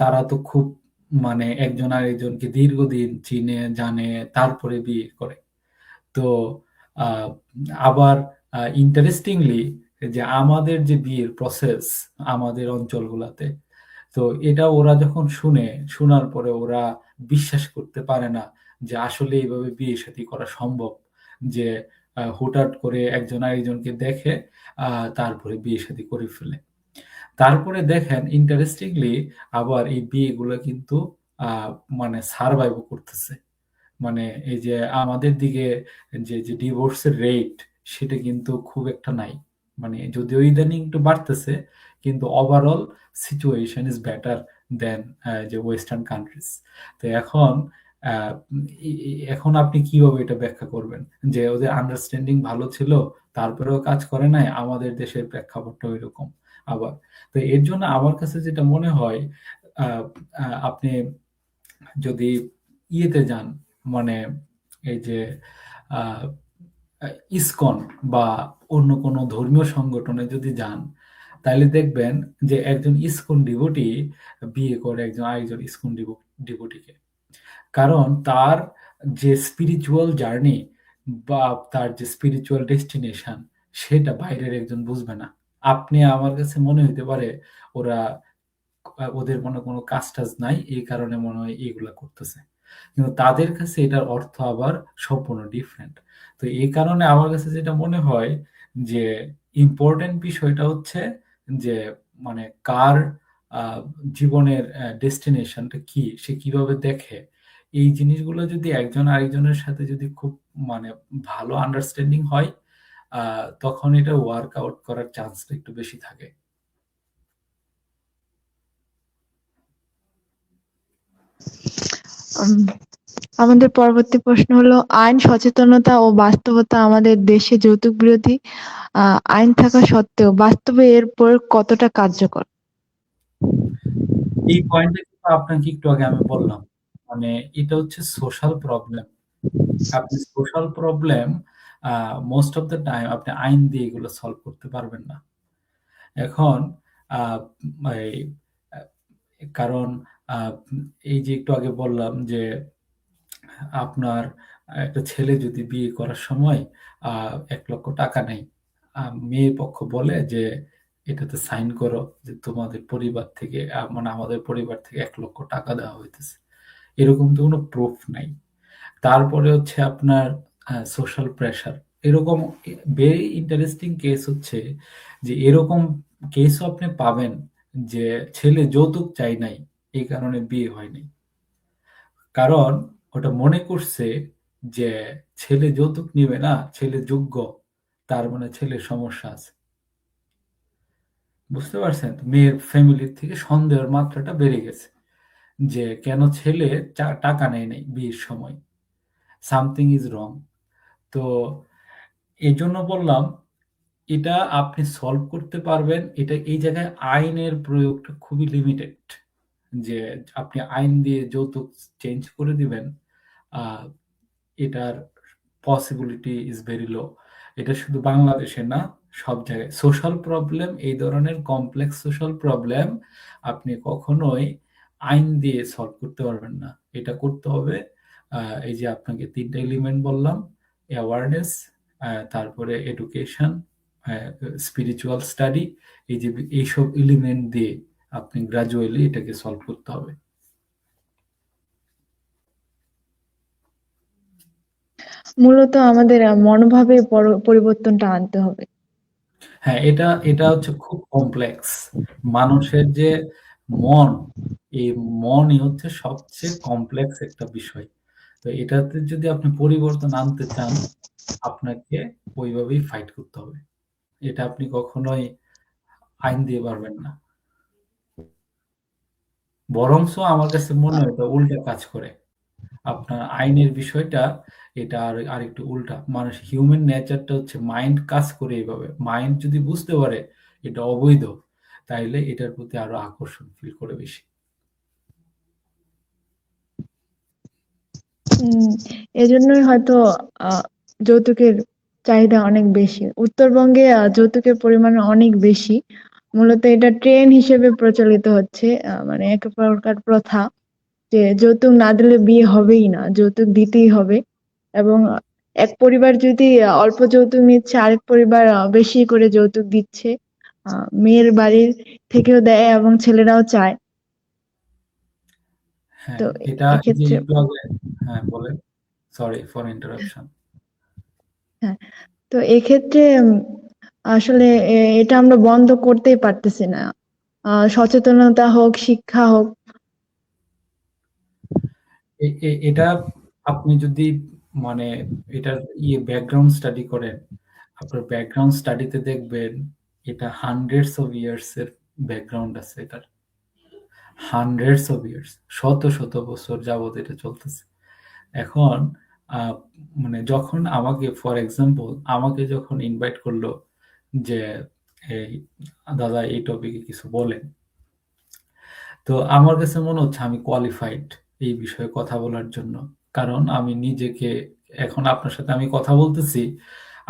তারা তো খুব মানে একজন আরেকজনকে দীর্ঘদিন চিনে, জানে, তারপরে বিয়ে করে। তো আ আবার ইন্টারেস্টিংলি যে আমাদের যে বিয়ের প্রসেস আমাদের অঞ্চলগুলাতে, তো এটা ওরা যখন শুনে, শোনার পরে ওরা বিশ্বাস করতে পারে না যে আসলে এভাবে বিয়ে-শাদী করা সম্ভব। যে হুটহাট করে একজন আরেকজনকে দেখে আ তারপরে বিয়ে-শাদী করে ফেলে। তারপরে দেখেন ইন্টারেস্টিংলি আবার এই বিয়েগুলা কিন্তু আ মানে সারভাইভ ও করতেছে। মানে এই যে আমাদের দিকে যে ডিভোর্স এর রেট সেটা কিন্তু খুব একটা নাই। মানে যদিও ইদানিং একটু বাড়তেছে, কিন্তু ওভারঅল সিচুয়েশন ইজ বেটার দেন যে ওয়েস্টার্ন কান্ট্রিজ। তো এখন এখন আপনি কিভাবে এটা ব্যাখ্যা করবেন যে ওদের আন্ডারস্ট্যান্ডিং ভালো ছিল, তারপরেও কাজ করে নাই, আমাদের দেশের প্রেক্ষাপটটা ওইরকম আবার। তো এর জন্য আমার কাছে যেটা মনে হয়, আহ, আপনি যদি ইয়েতে যান, মানে এই যে আহ, ইসকন বা অন্য কোনো ধর্মীয় সংগঠনে যদি যান, তাহলে দেখবেন যে একজন ইসকন ডিভোটি বিয়ে করে একজন আরেকজন ইসকন ডিভোটিকে। কারণ তার যে স্পিরিচুয়াল জার্নি বা তার যে স্পিরিচুয়াল ডেস্টিনেশন, সেটা বাইরের একজন বুঝবে না। আপনি আমার কাছে মনে হইতে পারে ওরা ওদের মনে কোনো কাজ টাজ নাই, এই কারণে মনে হয় এইগুলা করতেছে, কিন্তু তাদের কাছে এটার অর্থ আবার সম্পূর্ণ ডিফারেন্ট। তো এই কারণে আমার কাছে যেটা মনে হয় যে ইম্পর্টেন্ট বিষয়টা হচ্ছে যে মানে কার আহ, জীবনের ডেস্টিনেশনটা কি, সে কিভাবে দেখে। এই জিনিসগুলো যদি একজন আরেকজনের সাথে যদি খুব মানে ভালো আন্ডারস্ট্যান্ডিং হয়, তখন এটা ওয়ার্ক আউট করার চান্সটা একটু বেশি থাকে। উম, আমাদের পরবর্তী প্রশ্ন হলো, আইন সচেতনতা ও বাস্তবতা। আমাদের দেশে যৌতুক বিরোধী আইন থাকা সত্ত্বেও বাস্তবে এর প্রয়োগ কতটা কার্যকর? এই পয়েন্টটা কিন্তু আপনাকে একটু আগে আমি বললাম। মানে এটা হচ্ছে সোশ্যাল প্রবলেম। আপনি social problem most of the time আপনি আইন দিয়ে এগুলো সলভ করতে পারবেন না। এখন আহ, এই আহ, কারণ আহ, এই যে একটু আগে বললাম যে আপনার একটা ছেলে যদি বিয়ে করার সময় 1 লক্ষ টাকা নেই, মেয়ে পক্ষ বলে যে এটাতে সাইন করো যে তোমাদের পরিবার থেকে মানে আমাদের পরিবার থেকে 1 লক্ষ টাকা দেওয়া হইতেছে। এরকম তো কোনো প্রুফ নাই। তারপরে হচ্ছে আপনার সোশ্যাল প্রেশার। এরকম ভেরি ইন্টারেস্টিং কেস হচ্ছে যে এরকম কেসও আপনি পাবেন যে ছেলে যৌতুক চাই নাই, এই কারণে বিয়ে হয়নি। কারণ ওটা মনে করছে যে ছেলে যৌতুক নিবে না, ছেলে যোগ্য, তার মানে ছেলের সমস্যা আছে। বুঝতে পারছেন? মেয়ের ফ্যামিলির থেকে সন্দেহের মাত্রাটা বেড়ে গেছে যে কেন ছেলে টাকা নেয় নাই বিয়ের সময়, সামথিং ইজ রং। তো এই জন্য বললাম এটা আপনি সলভ করতে পারবেন, এটা এই জায়গায় আইনের প্রয়োগটা খুবই লিমিটেড। যে আপনি আইন দিয়ে যৌতুক চেঞ্জ করে দিবেন, আহ, এটার পসিবিলিটি ইজ ভেরি লো। এটা শুধু বাংলাদেশে না, সব জায়গায় সোশ্যাল প্রবলেম, এই ধরনের কমপ্লেক্স সোশ্যাল প্রবলেম আপনি কখনোই আইন দিয়ে সলভ করতে পারবেন না। এটা করতে হবে এই যে আপনাকে 3টা এলিমেন্ট বললাম, অ্যাওয়ারনেস, তারপরে এডুকেশন, স্পিরিচুয়াল স্টাডি। এই যে এইসব এলিমেন্ট দিয়ে আপনি গ্রাজুয়ালি এটাকে সলভ করতে হবে। মূলত আমাদের মনোভাবে পরিবর্তনটা আনতে হবে। হ্যাঁ, এটা এটা হচ্ছে খুব কমপ্লেক্স। মানুষের যে মন, এই মনই হচ্ছে সবচেয়ে কমপ্লেক্স একটা বিষয়। তো এটাতে যদি আপনি পরিবর্তন আনতে চান, আপনাকে ওইভাবেই ফাইট করতে হবে। এটা আপনি কখনোই আইন দিয়ে পারবেন না। বরঞ্চ আমার কাছে মনে হয় এটা উল্টা কাজ করে। আপনার আইনের বিষয়টা এটা আর একটু উল্টা। মানুষ হিউম্যান নেচারটা হচ্ছে মাইন্ড কাজ করে এইভাবে। মাইন্ড যদি বুঝতে পারে এটা অবৈধ, তাইলে এটার প্রতি আরো আকর্ষণ ফিল করে বেশি। উম এজন্যই হয়তো আহ যৌতুকের চাহিদা অনেক বেশি। উত্তরবঙ্গে যৌতুকের পরিমাণ অনেক বেশি। মূলত এটা ট্রেন্ড হিসেবে প্রচলিত হচ্ছে, মানে এক প্রকার প্রথা, যে যৌতুক না দিলে বিয়ে হবেই না, যৌতুক দিতেই হবে। এবং এক পরিবার যদি অল্প যৌতুক নিচ্ছে, আরেক পরিবার বেশি করে যৌতুক দিচ্ছে। মেয়ের বাড়ির থেকেও দেয় এবং ছেলেরাও চায়। হ্যাঁ, তো এটা এই যে এক্ষেত্রে, একটু আগে, হ্যাঁ বলেন, সরি ফর ইন্টারাপশন। হ্যাঁ, তো এক্ষেত্রে আসলে এটা আমরা বন্ধ করতেই পারতেছি না। সচেতনতা হোক, শিক্ষা হোক। এটা আপনি যদি মানে এটার ব্যাকগ্রাউন্ড স্টাডি করেন, আপনার ব্যাকগ্রাউন্ড স্টাডিতে দেখবেন এটা হান্ড্রেডস অফ ইয়ার্স এর ব্যাকগ্রাউন্ড আছে এটার। হান্ড্রেডস অফ ইয়ার্স, শত শত বছর যাবত এটা চলতেছে। এখন আহ, মানে যখন আমাকে ফর এক্সাম্পল আমাকে যখন ইনভাইট করলো যে এই দাদা এই টপিকে কিছু বলেন, তো আমার কাছে মনে হচ্ছে আমি কোয়ালিফাইড এই বিষয়ে কথা বলার জন্য। কারণ আমি নিজেকে, এখন আপনার সাথে আমি কথা বলতেছি,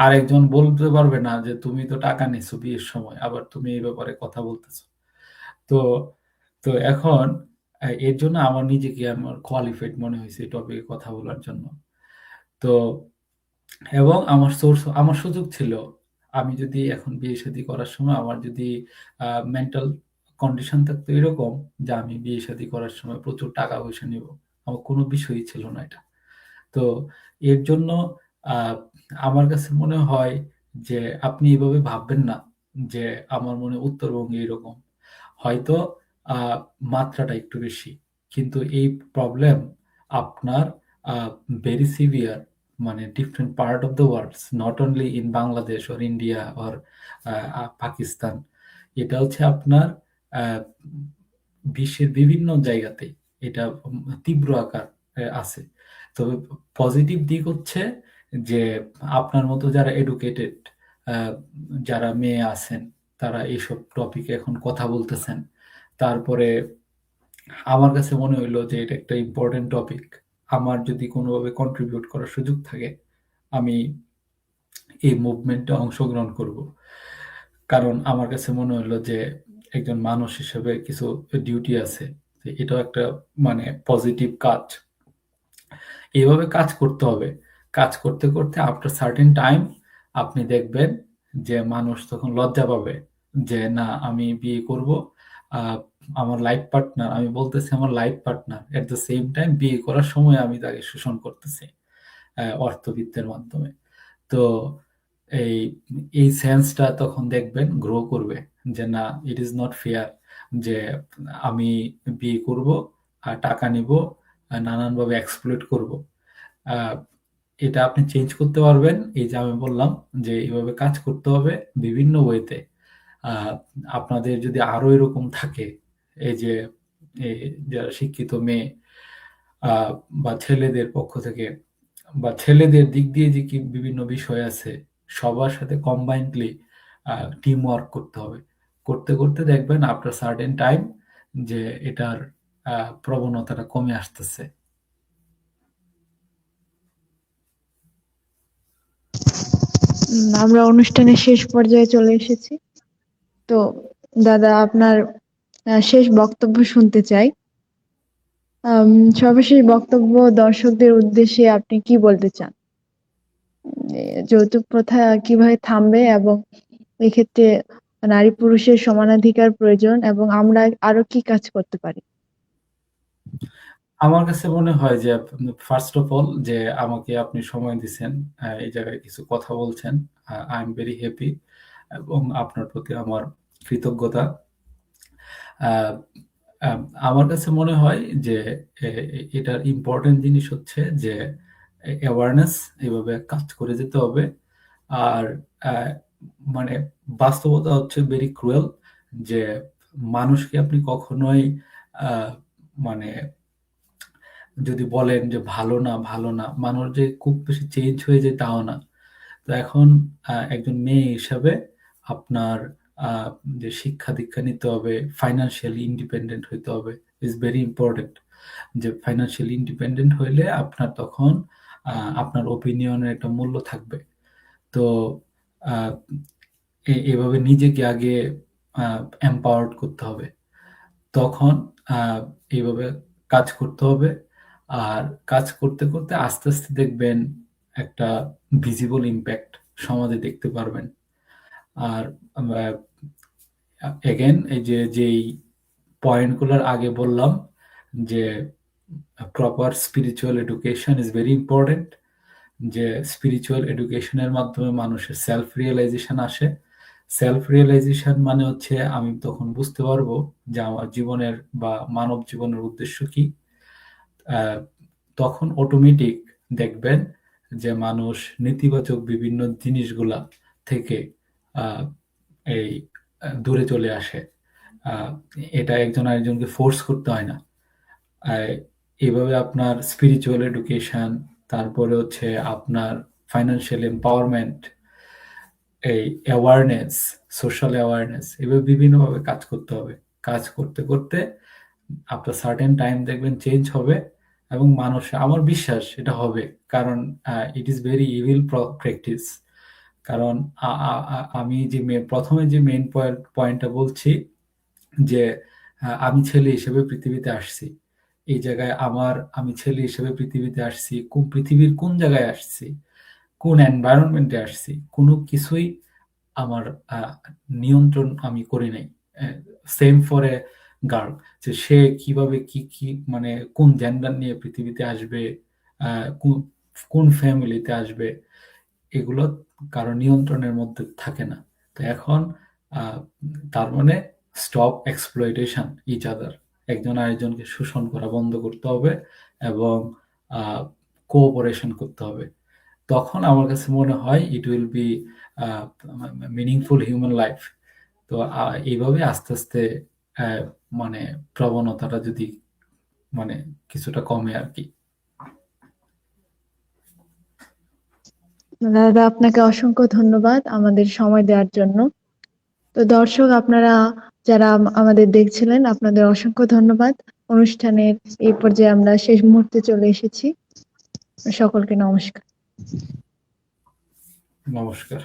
আরেকজন বলতে পারবে না যে তুমি তো টাকা নিছো বিয়ের সময়, আবার তুমি এই ব্যাপারে কথা বলতেছো। তো তো এখন এর জন্য আমার নিজেকে আমার কোয়ালিফাইড মনে হয়েছে এই টপিকে কথা বলার জন্য। তো এবং আমার সুযোগ ছিল, আমি যদি এখন বিয়ে শাদী করার সময় আমার যদি মেন্টাল কন্ডিশন থাকতো এরকম যে আমি বিয়ে শাদী করার সময় প্রচুর টাকা পয়সা নিব, আমার কোনো বিষয়ই ছিল না এটা। তো এর জন্য আহ, আমার কাছে মনে হয় যে আপনি এভাবে ভাববেন না যে আমার মনে হয় উত্তরবঙ্গে এরকম। হয়তো আহ, মাত্রাটা একটু বেশি, কিন্তু এই প্রবলেম আপনার ভেরি সিভিয়ার, মানে different part of the world, not only in Bangladesh or India or Pakistan. এটা হচ্ছে আপনার আহ, বিশ্বের বিভিন্ন জায়গাতে এটা তীব্র আকার আছে। তবে পজিটিভ দিক হচ্ছে যে আপনার মতো যারা এডুকেটেড, যারা মেয়ে আছেন, তারা এইসব টপিকে এখন কথা বলতেছেন। তারপরে আমার কাছে মনে হইলো যে এটা একটা ইম্পর্টেন্ট টপিক। আমার যদি কোনোভাবে কন্ট্রিবিউট করার সুযোগ থাকে, আমি এই মুভমেন্টে অংশগ্রহণ করব। কারণ আমার কাছে মনে হলো যে একজন মানুষ হিসেবে কিছু ডিউটি আছে, যে এটাও একটা মানে পজিটিভ কাজ। এইভাবে কাজ করতে হবে। কাজ করতে করতে আফটার সার্টেন টাইম আপনি দেখবেন যে মানুষ তখন লজ্জা পাবে যে না আমি বিয়ে করব, আহ, আমার লাইফ পার্টনার, আমি বলতেছি আমার life partner, at the same time বিয়ে করার সময় আমি তাকে শোষণ করতেছি অর্থবিত্তের মাধ্যমে। তো এই এই সেন্সটা তখন দেখবেন গ্রো করবে যে না, ইট ইজ নট ফেয়ার যে আমি বিয়ে করব আর টাকা নিব, নানানভাবে এক্সপ্লয়েট করব। আহ, এটা আপনি চেঞ্জ করতে পারবেন, এই যে আমি বললাম যে এইভাবে কাজ করতে হবে বিভিন্ন ওয়েতে। আহ, আপনাদের যদি আরো এরকম থাকে, এই যে এই যারা শিক্ষিত মেয়ে আহ, বা ছেলেদের পক্ষ থেকে বা ছেলেদের দিক দিয়ে যে কি বিভিন্ন বিষয় আছে, সবার সাথে কম্বাইন্ডলি টিম ওয়ার্ক করতে হবে। করতে করতে দেখবেন আফটার সার্টেন টাইম যে এটার প্রবণতাটা কমে আসতেছে। আমরা অনুষ্ঠানের শেষ পর্যায়ে চলে এসেছি। তো দাদা, আপনার শেষ বক্তব্য শুনতে চাই। আম, সর্বশেষ বক্তব্য দর্শকদের উদ্দেশ্যে আপনি কি বলতে চান? যৌতুক প্রথা কিভাবে থামবে, এবং এক্ষেত্রে নারী পুরুষের সমানাধিকার প্রয়োজন, এবং আমরা আরো কি কাজ করতে পারি? আমার কাছে মনে হয় যে ফার্স্ট অফ অল যে আমাকে আপনি সময় দিছেন, এই জায়গায় কিছু কথা বলছেন, আই এম ভেরি হ্যাপি এবং আপনার প্রতি আমার কৃতজ্ঞতা। আহ, আহ, আমার কাছে মনে হয় যে এটার ইম্পর্টেন্ট জিনিস হচ্ছে যে অ্যাওয়ারনেস, এইভাবে কাজ করে যেতে হবে। আর আহ, মানে বাস্তবতা হচ্ছে ভেরি ক্রুয়েল, যে মানুষকে আপনি কখনোই আহ, মানে যদি বলেন যে ভালো না ভালো না, মানুষ যে খুব বেশি চেঞ্জ হয়ে যায় তাও না। তো এখন একজন মেয়ে হিসাবে আপনার আহ, যে শিক্ষা দীক্ষা নিতে হবে, ফাইন্যান্সিয়ালি ইন্ডিপেন্ডেন্ট হইতে হবে, ইজ ভেরি ইম্পর্টেন্ট। যে ফাইন্যান্সিয়ালি ইন্ডিপেন্ডেন্ট হইলে আপনার তখন আপনার ওপিনিয়নের একটা মূল্য থাকবে। তো আহ, এভাবে নিজেকে আগে এম্পাওয়ার্ড করতে হবে, তখন আহ, এইভাবে কাজ করতে হবে। আর কাজ করতে করতে আস্তে আস্তে দেখবেন একটা ভিজিবল ইম্প্যাক্ট সমাজে দেখতে পারবেন। আর এগেন এই যে যেই পয়েন্টগুলোর আগে বললাম যে proper spiritual education is very important, যে স্পিরিচুয়াল এডুকেশনের মাধ্যমে মানুষের সেলফ রিয়েলাইজেশন আসে। সেলফ রিয়েলাইজেশন মানে হচ্ছে আমি তখন বুঝতে পারবো যে আমার জীবনের বা মানব জীবনের উদ্দেশ্য কি। আহ, তখন অটোমেটিক দেখবেন যে মানুষ নেতিবাচক বিভিন্ন জিনিসগুলা থেকে আহ, এই দূরে চলে আসে। আহ, এটা একজন আরেকজনকে ফোর্স করতে হয় না। আহ, এইভাবে আপনার স্পিরিচুয়াল এডুকেশন, তারপরে হচ্ছে আপনার ফাইন্যান্সিয়াল এম্পাওয়ারমেন্ট, এই অ্যাওয়ারনেস, সোশ্যাল অ্যাওয়ারনেস, এভাবে বিভিন্নভাবে কাজ করতে হবে। কাজ করতে করতে আপনার সার্টেন টাইম দেখবেন চেঞ্জ হবে, এবং মানুষ, আমার বিশ্বাস এটা হবে। কারণ it is very evil practice. কারণ আমি যে প্রথমে যে মেইন পয়েন্টটা বলছি, যে আমি ছেলে হিসেবে পৃথিবীতে আসছি। এই জায়গায় আমি ছেলে হিসেবে পৃথিবীতে আসছি, পৃথিবীর কোন জায়গায় আসছি, কোন এনভায়রনমেন্টে আসছি, কোনো কিছুই আমার নিয়ন্ত্রণ আমি করি নাই। সেম ফর এ গার্ল, যে সে কিভাবে কি কি মানে কোন জেন্ডার নিয়ে পৃথিবীতে আসবে, কোন কোন ফ্যামিলিতে আসবে, এগুলো কারো নিয়ন্ত্রণের মধ্যে থাকে না। তো এখন আহ, তার মানে স্টপ এক্সপ্লয়টেশন ইচ আদার, একজন আরেকজনকে শোষণ করা বন্ধ করতে হবে, এবং কোঅপারেশন করতে হবে। তখন আমার কাছে মনে হয় it will be meaningful human life. তো এইভাবে আস্তে আস্তে আহ, মানে প্রবণতাটা যদি মানে কিছুটা কমে আর কি। দাদা, আপনাকে অসংখ্য ধন্যবাদ আমাদের সময় দেওয়ার জন্য। তো দর্শক, আপনারা যারা আমাদের দেখছিলেন, আপনাদের অসংখ্য ধন্যবাদ। অনুষ্ঠানের এই পর্যায়ে আমরা শেষ মুহূর্তে চলে এসেছি। সকলকে নমস্কার। নমস্কার।